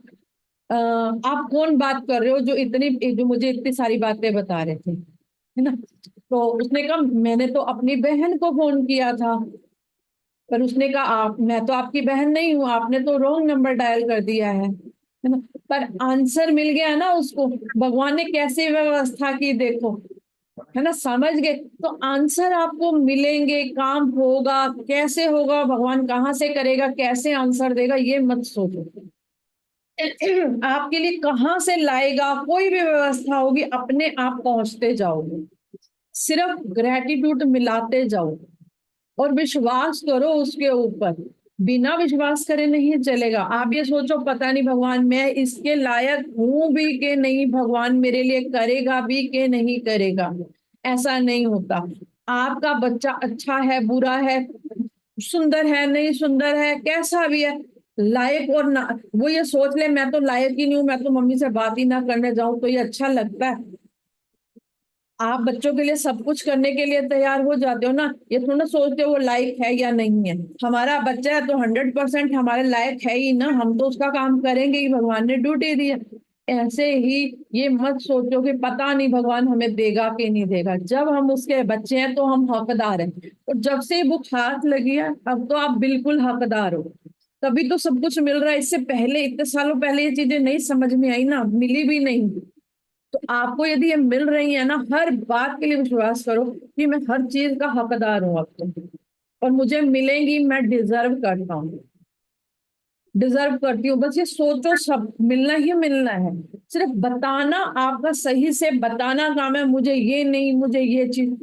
आप कौन बात कर रहे हो जो मुझे इतनी सारी बातें बता रहे थे, है ना। तो उसने कहा मैंने तो अपनी बहन को फोन किया था। पर उसने कहा आप, मैं तो आपकी बहन नहीं हूँ, आपने तो रॉन्ग नंबर डायल कर दिया है ना। पर आंसर मिल गया ना उसको, भगवान ने कैसे व्यवस्था की देखो, है ना, समझ गए। तो आंसर आपको मिलेंगे, काम होगा, कैसे होगा, भगवान कहाँ से करेगा, कैसे आंसर देगा, ये मत सोचो। आपके लिए कहाँ से लाएगा, कोई भी व्यवस्था होगी, अपने आप पहुंचते जाओगे। सिर्फ ग्रेटिट्यूड मिलाते जाओ और विश्वास करो उसके ऊपर। बिना विश्वास करे नहीं चलेगा। आप ये सोचो पता नहीं भगवान मैं इसके लायक हूं भी कि नहीं, भगवान मेरे लिए करेगा भी कि नहीं करेगा, ऐसा नहीं होता। आपका बच्चा अच्छा है, बुरा है, सुंदर है, नहीं सुंदर है, कैसा भी है, लायक और ना, वो ये सोच ले मैं तो लायक ही नहीं हूं, मैं तो मम्मी से बात ही ना करने जाऊं, तो ये अच्छा लगता है। आप बच्चों के लिए सब कुछ करने के लिए तैयार हो जाते हो ना, ये थोड़ा सोचते हो वो लायक है या नहीं है। हमारा बच्चा है तो 100% हमारे लायक है ही ना, हम तो उसका काम करेंगे ही, भगवान ने ड्यूटी दी है। ऐसे ही ये मत सोचो कि पता नहीं भगवान हमें देगा कि नहीं देगा। जब हम उसके बच्चे हैं तो हम हकदार हैं, और जब से बुक हाथ लगी है अब तो आप बिल्कुल हकदार हो। तभी तो सब कुछ मिल रहा है, इससे पहले इतने सालों पहले ये चीजें नहीं समझ में आई ना, मिली भी नहीं। तो आपको यदि ये मिल रही है ना, हर बात के लिए विश्वास करो कि मैं हर चीज का हकदार हूँ अब तो, और मुझे मिलेंगी, मैं डिजर्व करता हूँ, डिजर्व करती हूँ। बस ये सोचो सब मिलना ही मिलना है। सिर्फ बताना, आपका सही से बताना काम है, मुझे ये नहीं, मुझे ये चीज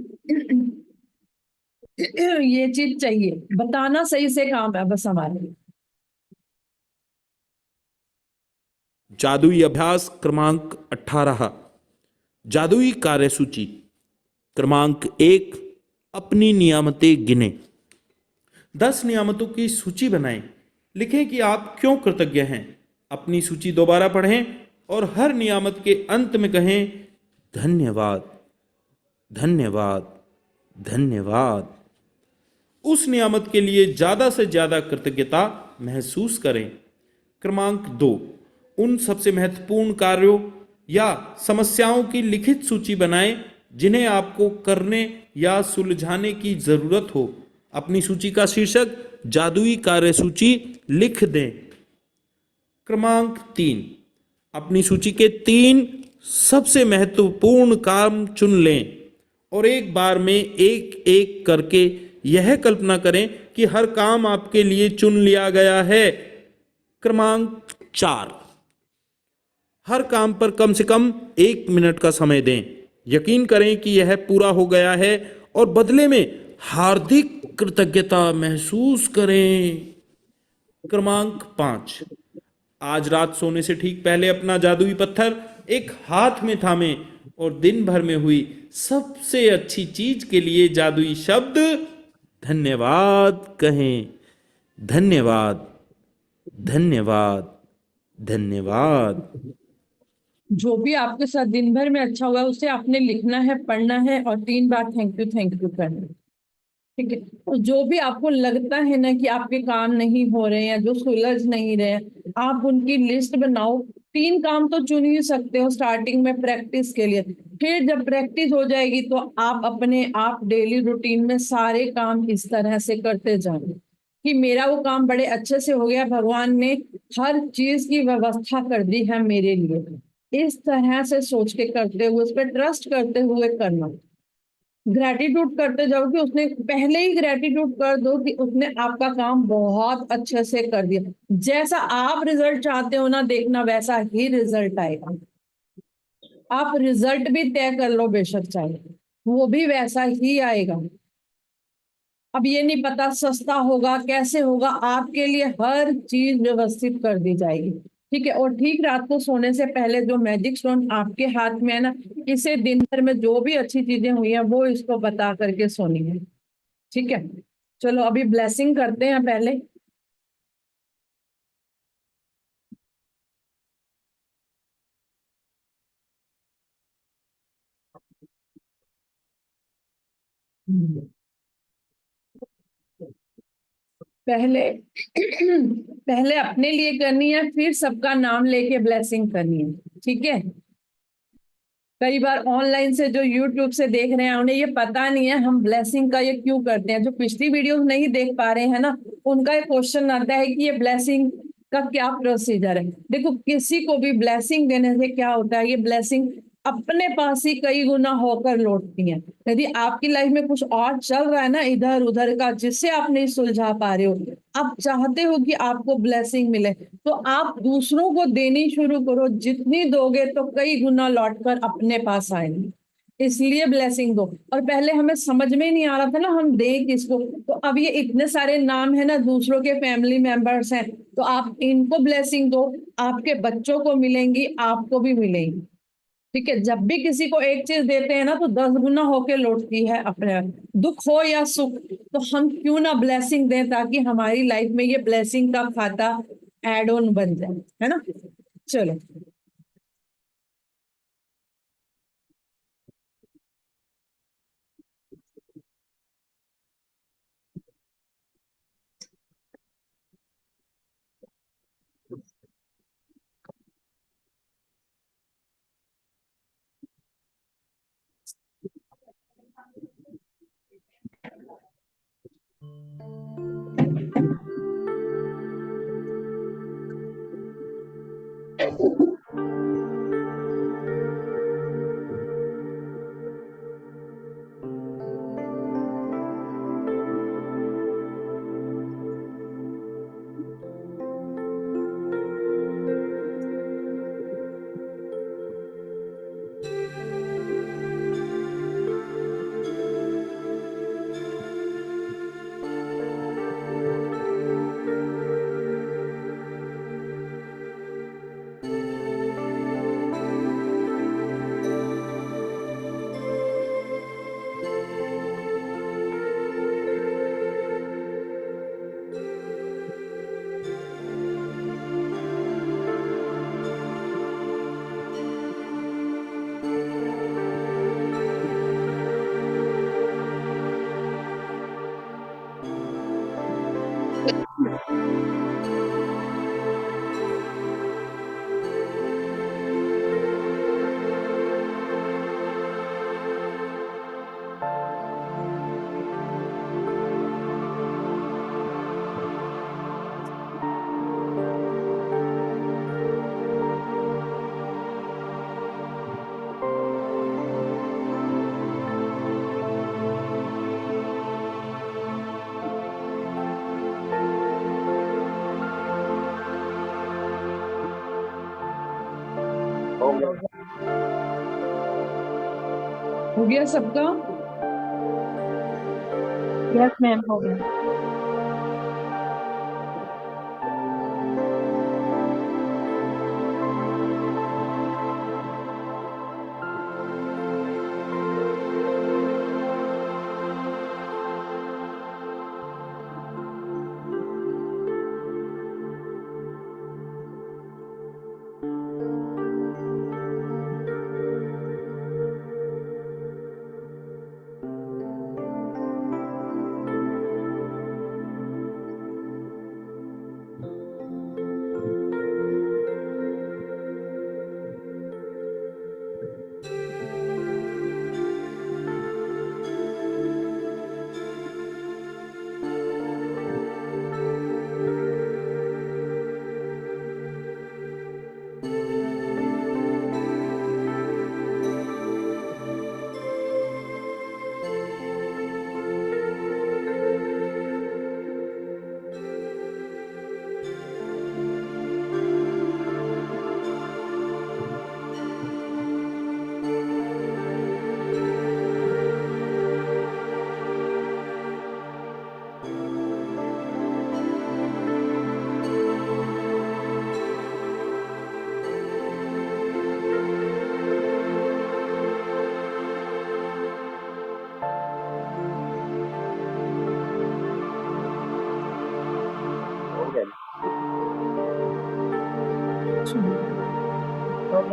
ये चीज चाहिए, बताना सही से काम है बस हमारे। जादुई अभ्यास क्रमांक 18। जादुई कार्यसूची। क्रमांक 1, अपनी नियामतें गिने। 10 नियामतों की सूची बनाएं। लिखें कि आप क्यों कृतज्ञ हैं। अपनी सूची दोबारा पढ़ें और हर नियामत के अंत में कहें धन्यवाद, धन्यवाद, धन्यवाद। उस नियामत के लिए ज्यादा से ज्यादा कृतज्ञता महसूस करें। क्रमांक 2, उन सबसे महत्वपूर्ण कार्यों या समस्याओं की लिखित सूची बनाएं जिन्हें आपको करने या सुलझाने की जरूरत हो। अपनी सूची का शीर्षक जादुई कार्यसूची लिख दें। क्रमांक 3, अपनी सूची के 3 सबसे महत्वपूर्ण काम चुन लें और एक बार में एक एक करके यह कल्पना करें कि हर काम आपके लिए चुन लिया गया है। क्रमांक 4, हर काम पर कम से कम 1 मिनट का समय दें। यकीन करें कि यह पूरा हो गया है और बदले में हार्दिक कृतज्ञता महसूस करें। क्रमांक 5, आज रात सोने से ठीक पहले अपना जादुई पत्थर एक हाथ में थामे और दिन भर में हुई सबसे अच्छी चीज के लिए जादुई शब्द धन्यवाद कहें। धन्यवाद, धन्यवाद, धन्यवाद। जो भी आपके साथ दिन भर में अच्छा हुआ है उसे आपने लिखना है, पढ़ना है और 3 बार थैंक यू करना है। ठीक है। तो जो भी आपको लगता है ना कि आपके काम नहीं हो रहे हैं, जो सुलझ नहीं रहे हैं, आप उनकी लिस्ट बनाओ। 3 काम तो चुन ही सकते हो स्टार्टिंग में प्रैक्टिस के लिए। फिर जब प्रैक्टिस हो जाएगी तो आप अपने आप डेली रूटीन में सारे काम इस तरह से करते जाएंगे कि मेरा वो काम बड़े अच्छे से हो गया, भगवान ने हर चीज की व्यवस्था कर दी है मेरे लिए। इस तरह से सोच के करते हुए, उस पर ट्रस्ट करते हुए करना। ग्रेटिट्यूड करते जाओ कि उसने पहले ही ग्रेटिट्यूड कर दो कि उसने आपका काम बहुत अच्छे से कर दिया। जैसा आप रिजल्ट चाहते हो ना देखना, वैसा ही रिजल्ट आएगा। आप रिजल्ट भी तय कर लो बेशक, चाहे वो भी वैसा ही आएगा। अब ये नहीं पता सस्ता होगा कैसे होगा, आपके लिए हर चीज व्यवस्थित कर दी जाएगी। ठीक है। और ठीक रात को सोने से पहले जो मैजिक स्टोन आपके हाथ में है ना, इसे दिन भर में जो भी अच्छी चीजें हुई हैं वो इसको बता करके सोनी है। ठीक है। चलो अभी ब्लेसिंग करते हैं पहले। पहले पहले अपने लिए करनी है, फिर सबका नाम लेके ब्लेसिंग करनी है। ठीक है। कई बार ऑनलाइन से जो यूट्यूब से देख रहे हैं उन्हें ये पता नहीं है हम ब्लेसिंग का ये क्यों करते हैं। जो पिछली वीडियोस नहीं देख पा रहे हैं ना, उनका एक क्वेश्चन आता है कि ये ब्लेसिंग का क्या प्रोसीजर है। देखो, किसी को भी ब्लेसिंग देने से क्या होता है, ये ब्लेसिंग अपने पास ही कई गुना होकर लौटती है। यदि आपकी लाइफ में कुछ और चल रहा है ना इधर उधर का, जिससे आप नहीं सुलझा पा रहे हो, आप चाहते हो कि आपको ब्लेसिंग मिले, तो आप दूसरों को देनी शुरू करो। जितनी दोगे तो कई गुना लौट कर अपने पास आएंगे। इसलिए ब्लेसिंग दो। और पहले हमें समझ में नहीं आ रहा था ना हम दें किसको, तो अब ये इतने सारे नाम है ना, दूसरों के फैमिली मेंबर्स हैं, तो आप इनको ब्लेसिंग दो। आपके बच्चों को मिलेंगी, आपको भी मिलेंगी। ठीक है। जब भी किसी को एक चीज देते हैं ना तो 10 गुना होके लौटती है अपने। दुख हो या सुख, तो हम क्यों ना ब्लेसिंग दें ताकि हमारी लाइफ में ये ब्लेसिंग का खाता एड ऑन बन जाए, है ना। चलो। हो गया सबका। यस मैम, हो गया।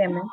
गया मैम।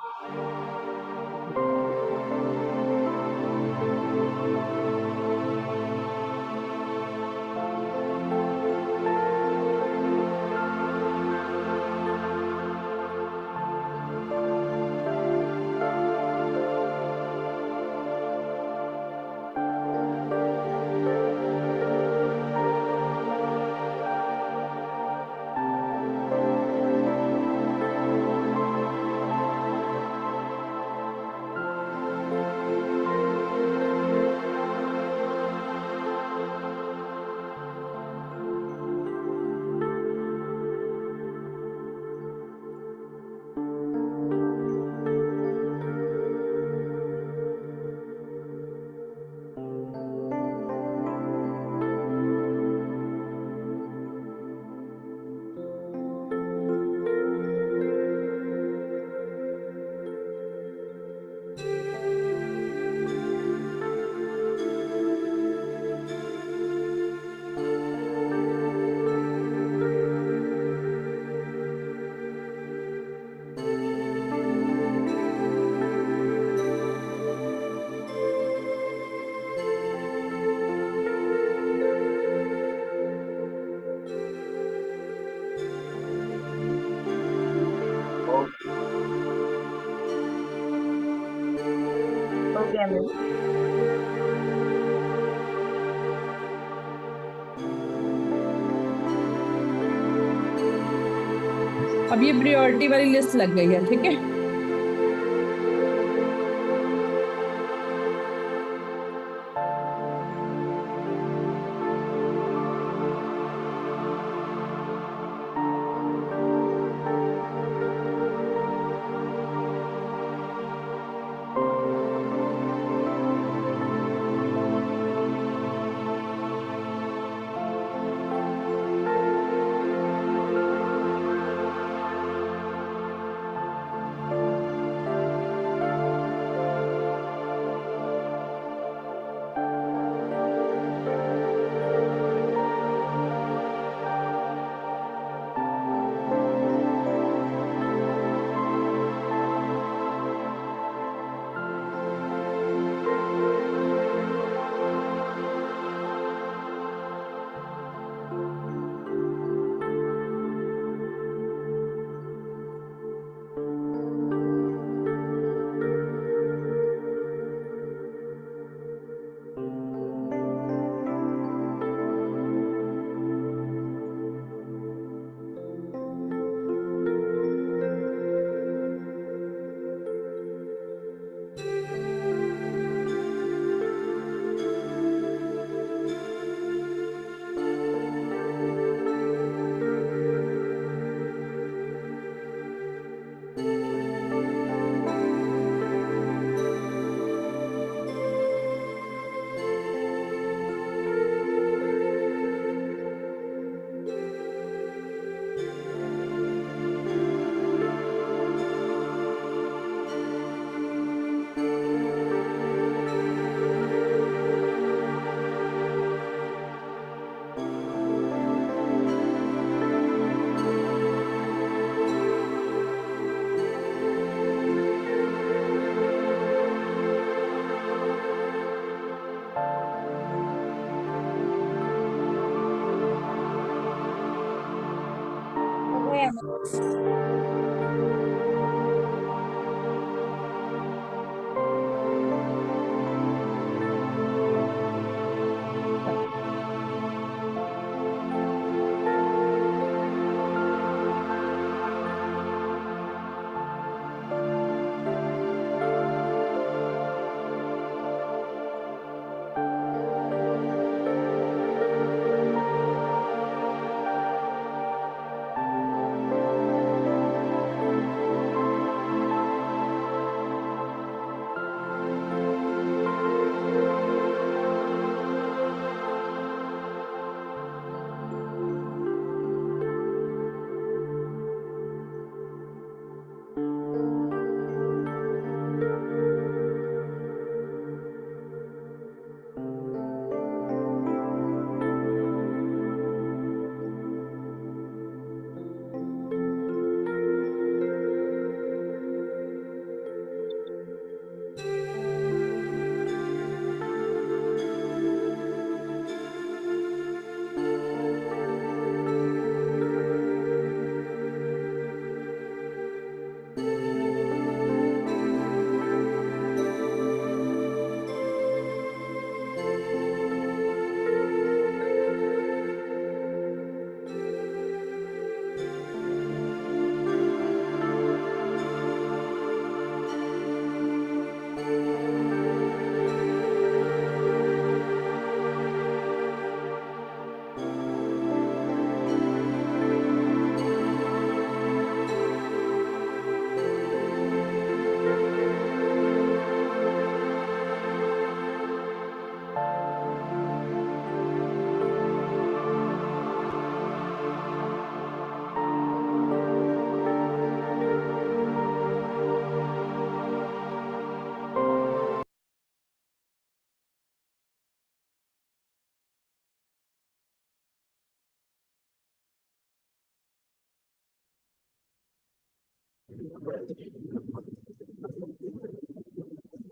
हो गया मैम। अब ये प्रायोरिटी वाली लिस्ट लग गई है, ठीक है।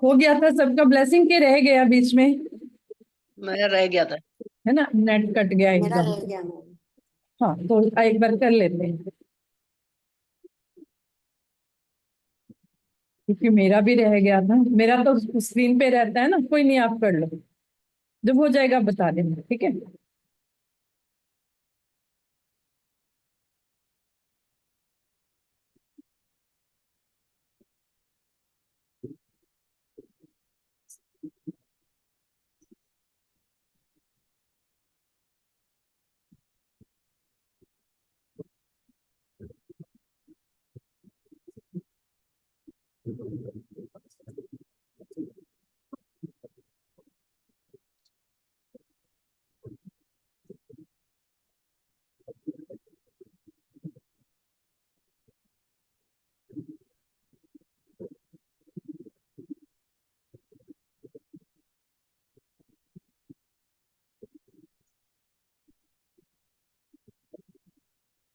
हो गया था सबका ब्लेसिंग के रह गया बीच में, मेरा रह गया था। है ना, नेट कट गया मेरा एकदम। रह गया मैम। हाँ तो एक बार कर लेते हैं, क्योंकि मेरा भी रह गया था, मेरा तो स्क्रीन पे रहता है ना। कोई नहीं, आप कर लो, जब हो जाएगा बता देना, ठीक है।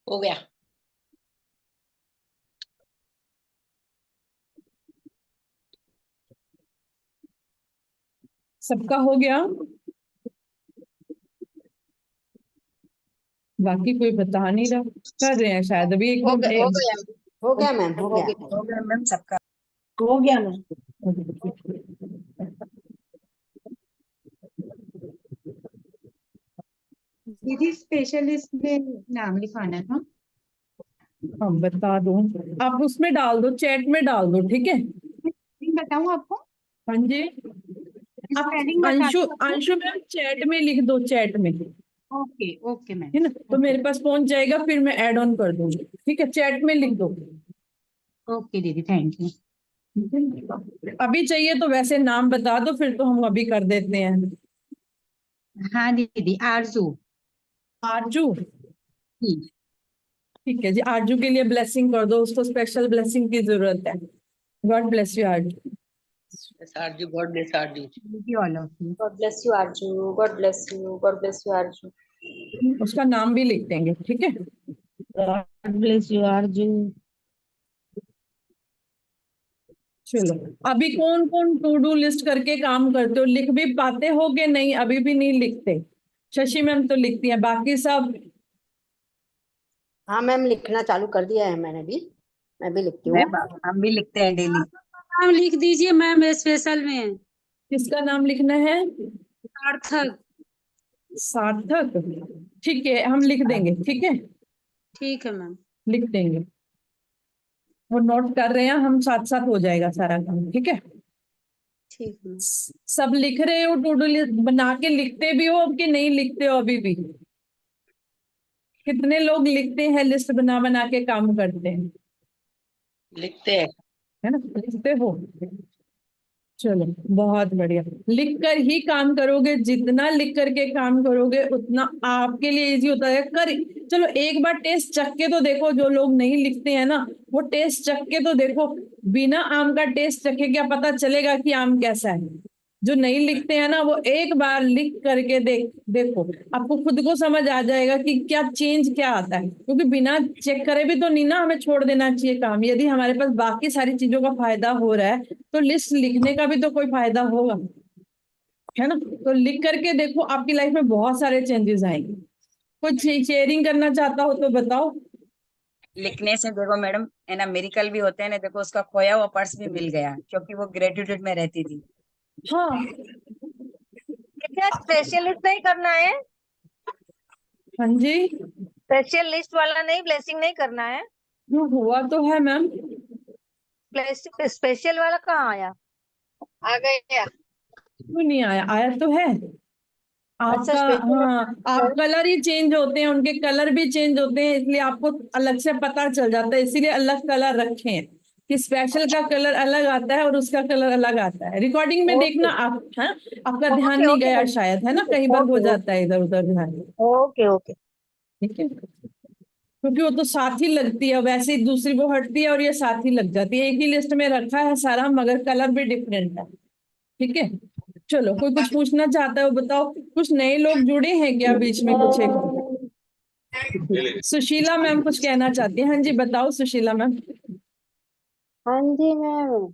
हो गया। सबका हो गया, बाकी कोई बता नहीं रहा। कर रहे हैं शायद अभी एक हो दो गया, हो गया, हो गया मैम, हो गया। हो गया मैम सबका। हो गया मैम। दीदी स्पेशलिस्ट में नाम लिखाना था। हाँ बता दो, आप उसमें डाल दो, चैट में डाल दो, ठीक है। बताऊं आपको हाँ जी, आप स्पेलिंग बता अंशु दो। अंशु मैम चैट में लिख दो, चैट में, ओके ओके मैम। है ना, तो मेरे पास पहुंच जाएगा, फिर मैं ऐड ऑन कर दूंगी, ठीक है। चैट में लिख दो। ओके दीदी, थैंक यू। अभी चाहिए तो वैसे नाम बता दो, फिर तो हम अभी कर देते हैं। हाँ दीदी, आरजू। आरजू, जी। ठीक है जी। आरजू के लिए ब्लेसिंग कर दो, उसको स्पेशल ब्लेसिंग की जरूरत है। God bless you Arzoo. Arzoo, god bless Arzoo. All of you. God bless you Arzoo, god bless you, god bless you Arzoo. उसका नाम भी लिख देंगे, ठीक है। गॉड ब्लेस यू आरजू। चलो, अभी कौन कौन टू डू लिस्ट करके काम करते हो, लिख भी पाते हो कि नहीं? अभी भी नहीं लिखते? शशि मैम तो लिखती है, बाकी सब? हाँ मैम, लिखना चालू कर दिया है मैंने भी, मैं भी लिखती हूँ। मैम हम भी लिखते हैं डेली। नाम लिख दीजिए मैम, स्पेशल में किसका नाम लिखना है? सार्थक। सार्थक, ठीक है, हम लिख देंगे, ठीक है, ठीक है मैम। लिख देंगे। वो नोट कर रहे हैं हम, साथ साथ हो जाएगा सारा काम, ठीक है। ठीक है मैम। सब लिख रहे हो, टू डू लिस्ट बना के लिखते भी हो कि नहीं लिखते हो अभी भी? कितने लोग लिखते हैं, लिस्ट बना बना के काम करते हैं, लिखते हैं। है ना, लिखते हो? चलो बहुत बढ़िया। लिख कर ही काम करोगे, जितना लिख करके काम करोगे उतना आपके लिए इजी होता है। कर चलो एक बार टेस्ट चख के तो देखो, जो लोग नहीं लिखते हैं ना, वो टेस्ट चख के तो देखो। बिना आम का टेस्ट चखे क्या पता चलेगा कि आम कैसा है? जो नहीं लिखते हैं ना, वो एक बार लिख करके देखो, आपको खुद को समझ आ जाएगा कि क्या चेंज क्या आता है। क्योंकि बिना चेक करे भी तो नहीं ना हमें छोड़ देना चाहिए काम। यदि हमारे पास बाकी सारी चीजों का फायदा हो रहा है, तो लिस्ट लिखने का भी तो कोई फायदा होगा, है ना। तो लिख करके देखो, आपकी लाइफ में बहुत सारे चेंजेस आएंगे। कुछ शेयरिंग करना चाहता हो तो बताओ। लिखने से देखो मैडम, है ना, मेरिकल भी होते हैं ना। देखो उसका खोया हुआ पर्स भी मिल गया, क्योंकि वो ग्रेजुएट में रहती थी। हाँ क्या स्पेशलिस्ट नहीं करना है? हाँ जी, स्पेशल लिस्ट वाला नहीं, ब्लेसिंग नहीं करना है? हुआ तो है मैम। स्पेशल वाला कहाँ आया? आ गया। क्यों नहीं आया? आया तो है अच्छा, आपका। स्पेशल। हाँ, आप कलर ही चेंज होते हैं, उनके कलर भी चेंज होते हैं, इसलिए आपको अलग से पता चल जाता है। इसीलिए अलग कलर रखे हैं कि स्पेशल का कलर अलग आता है और उसका कलर अलग आता है। रिकॉर्डिंग में देखना आप, है, आपका ध्यान ओके नहीं ओके गया शायद, है ना, कई बार हो ओके जाता है इधर उधर ध्यान, ओके ओके। ठीक है। क्योंकि वो तो साथ ही लगती है, वैसे ही दूसरी वो हटती है और ये साथ ही लग जाती है। एक ही लिस्ट में रखा है सारा, मगर कलर भी डिफरेंट है, ठीक है। चलो, कोई कुछ पूछना चाहता है वो बताओ। कुछ नए लोग जुड़े हैं क्या बीच में? कुछ एक सुशीला मैम कुछ कहना चाहती हैं। हाँ जी बताओ सुशीला मैम। हाँ जी मैम,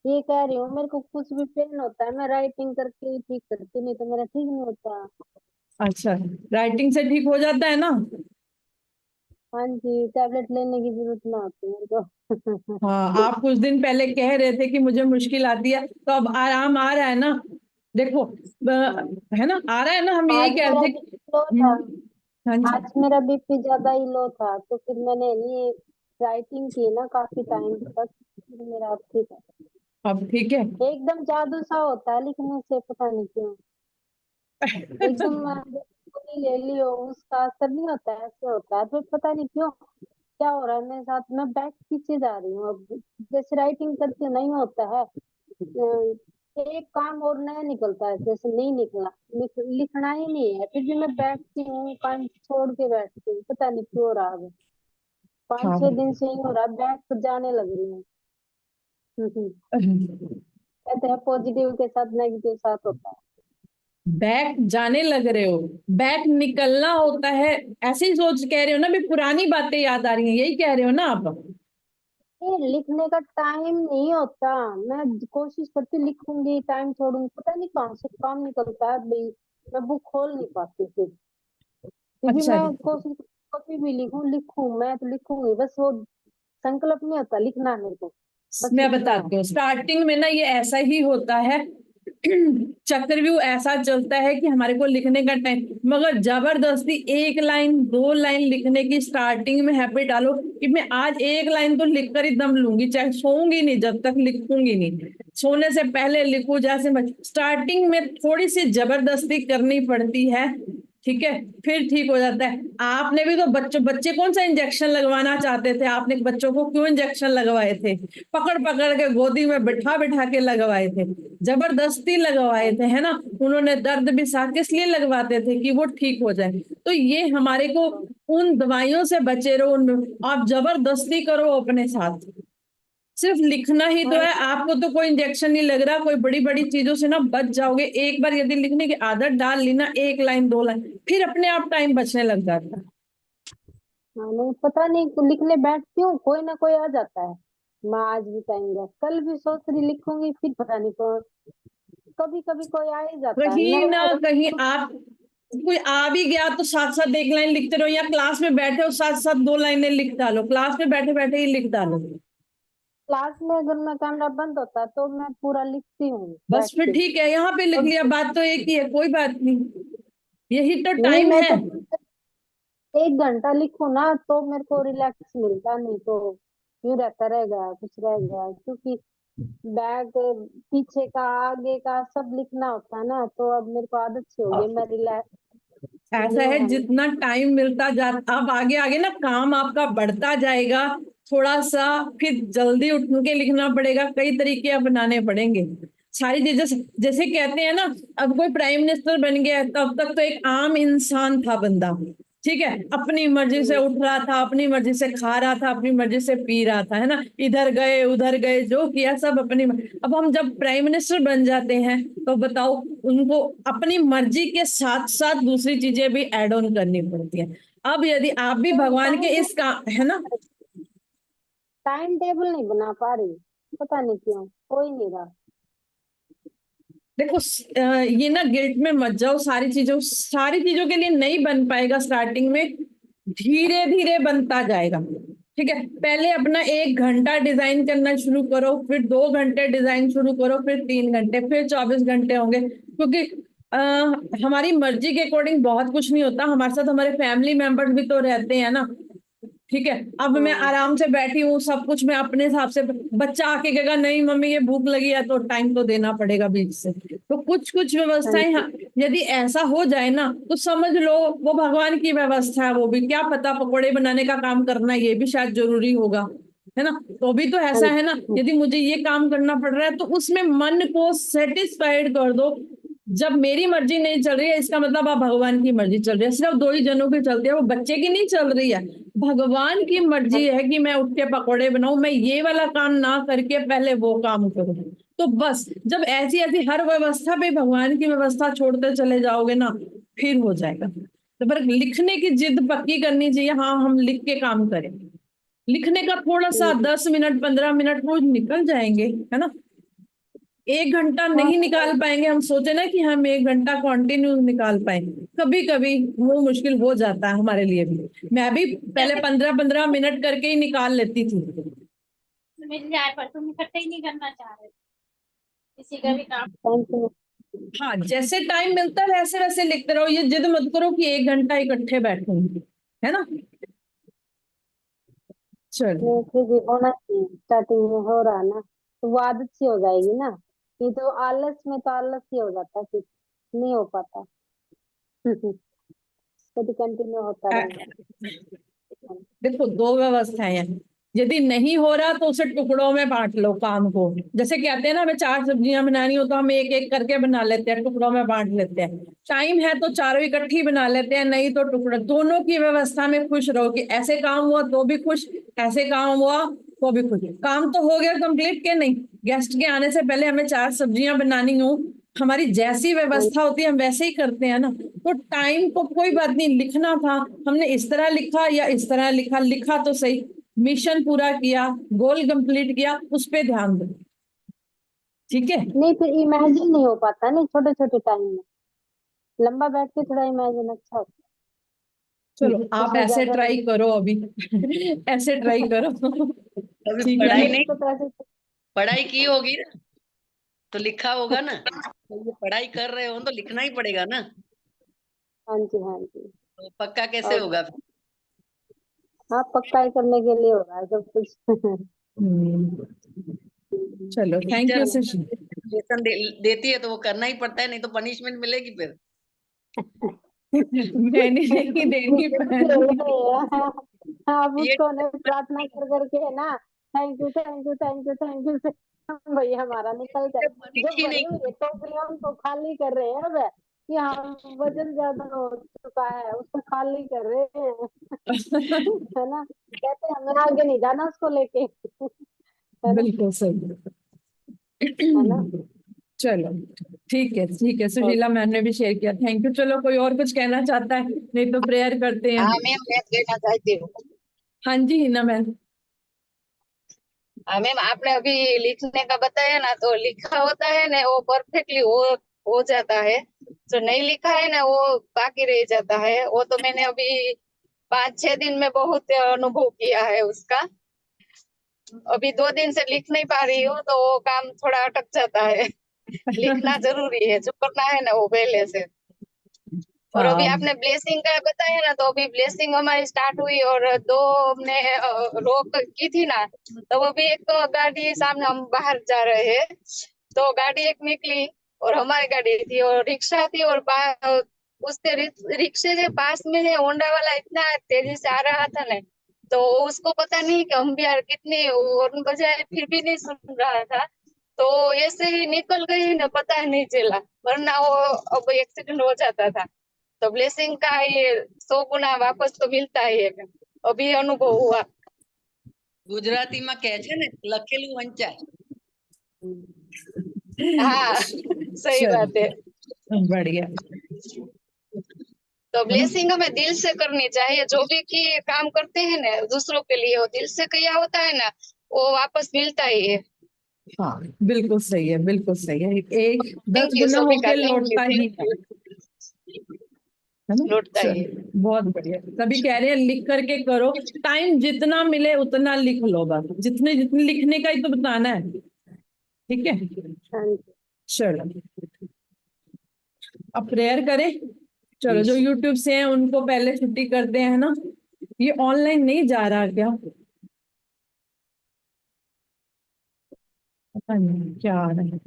ये कह रही हूँ मेरे को कुछ भी पेन होता है मैं राइटिंग करके ही ठीक करती, नहीं तो मेरा ठीक नहीं होता। अच्छा, राइटिंग से ठीक हो जाता है ना? हाँ जी, टैबलेट लेने की जरूरत ना होती मेरे को। हाँ, आप कुछ दिन पहले कह रहे थे कि मुझे मुश्किल आती है, तो अब आराम आ रहा है ना? देखो, है ना, आ रहा है ना? हम यही आज कह मेरा रहे थे बीपी लो था। हाँ जी। आज मेरा बीपी ज्यादा ही लो था, तो फिर मैंने नहीं राइटिंग की ना काफी टाइम तक, फिर मेरा अब ठीक है। अब ठीक है। एकदम जादू सा होता है लिखने से, पता नहीं क्यों। एकदम गोली ले लियो उसका असर नहीं होता है, ऐसे होता है, फिर पता नहीं क्यों क्या हो रहा है मेरे साथ। मैं बैक पीछे जा रही हूँ अब, जैसे राइटिंग करती हूँ नहीं होता है। एक काम और नया निकलता है, जैसे नहीं निकला, लिखना ही नहीं है, फिर भी मैं बैठती हूँ, काम छोड़ के बैठती हूँ, पता नहीं क्यों हो रहा है। 5-6 दिन से ही हो रहा है, बैक जाने लग रही हूँ। कहते हैं पॉजिटिव के साथ नेगेटिव साथ होता है। बैक जाने लग रहे हो, बैक निकलना होता है, ऐसे ही सोच कह रहे हो ना? भी पुरानी बातें याद आ रही हैं, यही कह रहे हो ना आप? ये लिखने का टाइम नहीं होता, मैं कोशिश करती लिखूंगी, टाइम छोड़ूंगी, पता नहीं कहाँ से काम निकलता है भाई, मैं बुक खोल नहीं पाती फिर भी अच्छा, मैं कोशिश, कभी भी लिखूं लिखूं, मैं तो लिखूंगी, बस वो संकल्प नहीं होता, लिखना है मेरे को, बस मैं लिखना है। बताती हूँ, स्टार्टिंग में ना ये ऐसा ही होता है। चक्रव्यूह ऐसा चलता है कि हमारे को लिखने का टाइम, मगर जबरदस्ती 1 लाइन 2 लाइन लिखने की स्टार्टिंग में हैबिट डालो कि मैं आज 1 लाइन तो लिख कर ही दम लूंगी, चाहे सोऊंगी नहीं जब तक लिखूंगी नहीं, सोने से पहले लिखूं। जैसे स्टार्टिंग में थोड़ी सी जबरदस्ती करनी पड़ती है, ठीक है, फिर ठीक हो जाता है। आपने भी तो बच्चों, बच्चे कौन सा इंजेक्शन लगवाना चाहते थे? आपने बच्चों को क्यों इंजेक्शन लगवाए थे? पकड़ पकड़ के गोदी में बिठा बिठा के लगवाए थे, जबरदस्ती लगवाए थे, है ना? उन्होंने दर्द भी साथ किस लिए लगवाते थे? कि वो ठीक हो जाए। तो ये हमारे को उन दवाइयों से बचे रहो, उनमें आप जबरदस्ती करो अपने साथ। सिर्फ लिखना ही तो हाँ, है, आपको तो कोई इंजेक्शन नहीं लग रहा, कोई बड़ी बड़ी चीजों से ना बच जाओगे। एक बार यदि लिखने की आदत डाल ली ना, 1 लाइन 2 लाइन, फिर अपने आप टाइम बचने लग जाता है। हाँ, नहीं पता नहीं लिखने बैठती हूँ कोई ना कोई आ जाता है, मैं आज भी टाइम गया, कल भी सोच रही लिखूंगी, फिर पता नहीं कौन, कभी कभी कोई आ ही जाता है कहीं ना नया। कहीं आप, कोई आ भी गया तो साथ साथ 1 लाइन लिखते रहो, या क्लास में बैठे हो साथ साथ 2 लाइनें लिख डालो, क्लास में बैठे बैठे ही लिख डालो। क्लास में अगर मैं कैमरा बंद होता है तो मैं पूरा लिखती हूँ बस बैठ फिर के। ठीक है, यहाँ पे लिख और लिया, बात तो एक ही है, कोई बात नहीं, यही तो नहीं, टाइम मैं है। तो 1 घंटा लिखूं ना तो मेरे को रिलैक्स मिलता, नहीं तो यूं रहता रहेगा, कुछ रह गया, क्योंकि बैग पीछे का आगे का सब लिखना होता है ना, तो अब मेरे को आदत सी हो गई, मैं रिलैक्स ऐसा नहीं है, है। जितना टाइम मिलता जा, अब आगे आगे ना काम आपका बढ़ता जाएगा, थोड़ा सा फिर जल्दी उठ के लिखना पड़ेगा, कई तरीके अपनाने पड़ेंगे, सारी चीजें जैसे कहते हैं ना, अब कोई प्राइम मिनिस्टर बन गया है, तब तक तो एक आम इंसान था बंदा, ठीक है, अपनी मर्जी से उठ रहा था, अपनी मर्जी से खा रहा था, अपनी मर्जी से पी रहा था, है ना? इधर गए उधर गए, जो किया सब अपनी अब हम जब प्राइम मिनिस्टर बन जाते हैं, तो बताओ, उनको अपनी मर्जी के साथ साथ दूसरी चीजें भी ऐड ऑन करनी पड़ती है। अब यदि आप भी भगवान के इस काम, है ना, टाइम टेबल नहीं बना पा रही, पता नहीं क्यों, हो ही नहीं रहा। देखो ये ना गिल्ट में मत जाओ, सारी चीजों के लिए नहीं बन पाएगा स्टार्टिंग में, धीरे धीरे बनता जाएगा, ठीक है? पहले अपना 1 घंटा डिजाइन करना शुरू करो, फिर 2 घंटे डिजाइन शुरू करो, फिर 3 घंटे, फिर 24 घंटे होंगे, क्योंकि आ, हमारी मर्जी के अकॉर्डिंग बहुत कुछ नहीं होता, हमारे साथ हमारे फैमिली मेंबर्स भी तो रहते हैं ना, ठीक है? अब मैं हाँ, आराम से बैठी हूँ, सब कुछ मैं अपने हिसाब से, बच्चा आके कहेगा नहीं मम्मी ये भूख लगी है, तो टाइम तो देना पड़ेगा बीच से, तो कुछ कुछ हाँ व्यवस्थाएं, हाँ, यदि ऐसा हो जाए ना, तो समझ लो वो भगवान की व्यवस्था है, वो भी क्या पता पकोड़े बनाने का काम करना ये भी शायद जरूरी होगा, है ना? तो भी तो हाँ ऐसा है ना, यदि मुझे ये काम करना पड़ रहा है, तो उसमें मन को सेटिस्फाइड कर दो। जब मेरी मर्जी नहीं चल रही है, इसका मतलब आप भगवान की मर्जी चल रही है, सिर्फ 2 ही जनों की चलती है, वो बच्चे की नहीं चल रही है, भगवान की मर्जी है कि मैं उठ के पकौड़े बनाऊं, मैं ये वाला काम ना करके पहले वो काम करूं। तो बस जब ऐसी ऐसी हर व्यवस्था पे भगवान की व्यवस्था छोड़ते चले जाओगे ना, फिर हो जाएगा। तो पर लिखने की जिद पक्की करनी चाहिए, हाँ हम लिख के काम करें। लिखने का थोड़ा सा 10 मिनट 15 मिनट रोज निकल जाएंगे, है ना। 1 घंटा नहीं निकाल पाएंगे, हम सोचे ना कि हम 1 घंटा कंटिन्यू निकाल पाएंगे, कभी कभी वो मुश्किल हो जाता है हमारे लिए भी। मैं भी पहले 15-15 मिनट करके ही निकाल लेती थी। मिल जाए पर तुम इकट्ठे ही नहीं करना चाह रहे, किसी का भी काम। Thank you. हाँ, जैसे टाइम मिलता है वैसे वैसे लिखते रहो, ये जिद मत करो कि 1 घंटा इकट्ठे बैठूंगी, है ना। चलो, नहीं फिर भी होना चाहिए, स्टार्टिंग में हो रहा है ना तो वो आदत सी हो जाएगी ना। ये तो आलस में तो आलस ही हो जाता है, फिर नहीं हो पाता। कभी कंटिन्यू होता रहेगा। देखो 2 व्यवस्थाएं हैं, यदि नहीं हो रहा तो उसे टुकड़ों में बांट लो काम को। जैसे कहते हैं ना, हमें 4 सब्जियां बनानी हो तो हम एक एक करके बना लेते हैं, टुकड़ों में बांट लेते हैं। टाइम है तो चारों इकट्ठी बना लेते हैं, नहीं तो टुकड़े। दोनों की व्यवस्था में खुश रहो कि ऐसे काम हुआ तो भी खुश, ऐसे काम हुआ तो भी खुश। काम तो हो गया कंप्लीट के नहीं, गेस्ट के आने से पहले हमें 4 सब्जियां बनानी हो, हमारी जैसी व्यवस्था होती है हम वैसे ही करते हैं ना। तो टाइम को कोई बात नहीं, लिखना था हमने इस तरह लिखा या इस तरह लिखा, लिखा तो सही, मिशन पूरा किया, गोल कंप्लीट किया, उस पे ध्यान दो, ठीक है। नहीं फिर इमेजिन नहीं हो पाता नहीं, छोटे छोटे टाइम में लंबा बैठ के थोड़ा इमेजिन अच्छा होता चलो है। आप उसमें ऐसे ज्यादा ट्राई करो अभी। ऐसे ट्राई करो। अभी ठीक है। पढ़ाई मैंने नहीं, तो ऐसे पढ़ाई की होगी ना तो लिखा होगा ना। तो ये पढ़ाई कर रहे हो तो लिखना ही पड़ेगा ना, हाँ जी हाँ जी। तो पक्का कैसे और होगा फिर? हाँ पक्का ही करने के लिए हो रहा है सब कुछ। हम्म, चलो thank you teacher sushi. Lesson देती है तो वो करना ही पड़ता है, नहीं तो पनिशमेंट मिलेगी फिर। मैंने नहीं देनी आप ये उसको ने प्रार्थना कर करके है ना, thank you thank you thank you thank you से भैया हमारा निकल जाए। पनिश जो ही भरी नहीं हुई है टोकरियां उनको खाली कर रहे हैं अब, कि हाँ वजन ज्यादा हो चुका है उसको खाली कर रहे हैं। है ना, कहते हैं हमें आगे नहीं जाना उसको लेके। है ना, बिल्कुल सही। है ना। चलो ठीक है सुशीला मैम ने भी शेयर किया, थैंक यू। चलो कोई और कुछ कहना चाहता है, नहीं तो प्रेयर करते हैं। हाँ मैम, मैं कहना चाहती हूँ। हाँ जी हिना मैम। हाँ मैम, आपने अभी लिखने का बताया ना, तो लिखा होता है ना वो परफेक्टली हो जाता है, जो नहीं लिखा है ना वो बाकी रह जाता है। वो तो मैंने अभी 5-6 दिन में बहुत अनुभव किया है उसका। अभी 2 दिन से लिख नहीं पा रही हूँ तो वो काम थोड़ा अटक जाता है। लिखना जरूरी है, जो करना है ना वो पहले से। और अभी हाँ आपने ब्लेसिंग का बताया ना, तो अभी ब्लेसिंग हमारी स्टार्ट हुई और 2 हमने रोक की थी ना, तो वो भी एक तो गाड़ी सामने, हम बाहर जा रहे हैं तो गाड़ी एक निकली और हमारी गाड़ी थी और रिक्शा थी, और उसके रिक्शे के पास में है होंडा वाला, इतना तेजी से आ रहा था ना, तो उसको पता नहीं कि हम भी यार कितनी हॉर्न बजाए फिर भी नहीं सुन रहा था, तो ऐसे ही निकल गई ना, पता नहीं चला, वरना वो अब एक्सीडेंट हो जाता था। तो ब्लेसिंग का ये 100 गुना वापस तो मिलता ही है, अभी अनुभव हुआ। ગુજરાતીમાં કહે છે ને લખેલું વંચાય। हाँ सही चलो बात है। बढ़िया। तो ब्लेसिंग हमें दिल से करनी चाहिए, जो भी की काम करते हैं ना दूसरों के लिए, वो दिल से किया होता है ना, वो वापस मिलता ही है। हाँ बिल्कुल सही है, बिल्कुल सही है। एक 10 थैंक यू गुना शोभिका, होके थैंक यू लौटता ही थैंक है यू। ना। लौटता ही है। चलो बहुत बढ़िया, तभी कह रहे हैं लिख करके करो, टाइम जितना मिले उतना लिख लो, बस जितने जितने लिखने का ही तो बताना है, ठीक है। हाँ जी। चलो अब प्रेयर करें। चलो जो यूट्यूब से हैं उनको पहले छुट्टी करते हैं ना। ये ऑनलाइन नहीं जा रहा क्या, पता नहीं क्या आ रहा है।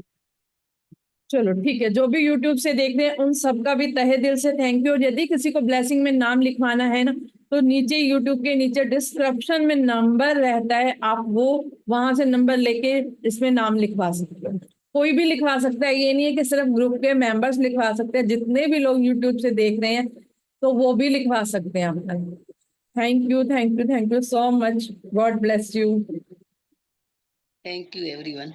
चलो ठीक है, जो भी यूट्यूब से देख रहे हैं उन सबका भी तहे दिल से थैंक यू। और यदि किसी को ब्लेसिंग में नाम लिखवाना है ना, तो नीचे यूट्यूब के नीचे डिस्क्रिप्शन में नंबर रहता है, आप वो वहां से नंबर लेके इसमें नाम लिखवा सकते हो। कोई भी लिखवा सकता है, ये नहीं है कि सिर्फ ग्रुप के मेंबर्स लिखवा सकते हैं, जितने भी लोग यूट्यूब से देख रहे हैं तो वो भी लिखवा सकते हैं अपना। Thank you thank you thank you so much, God bless you. Thank you everyone.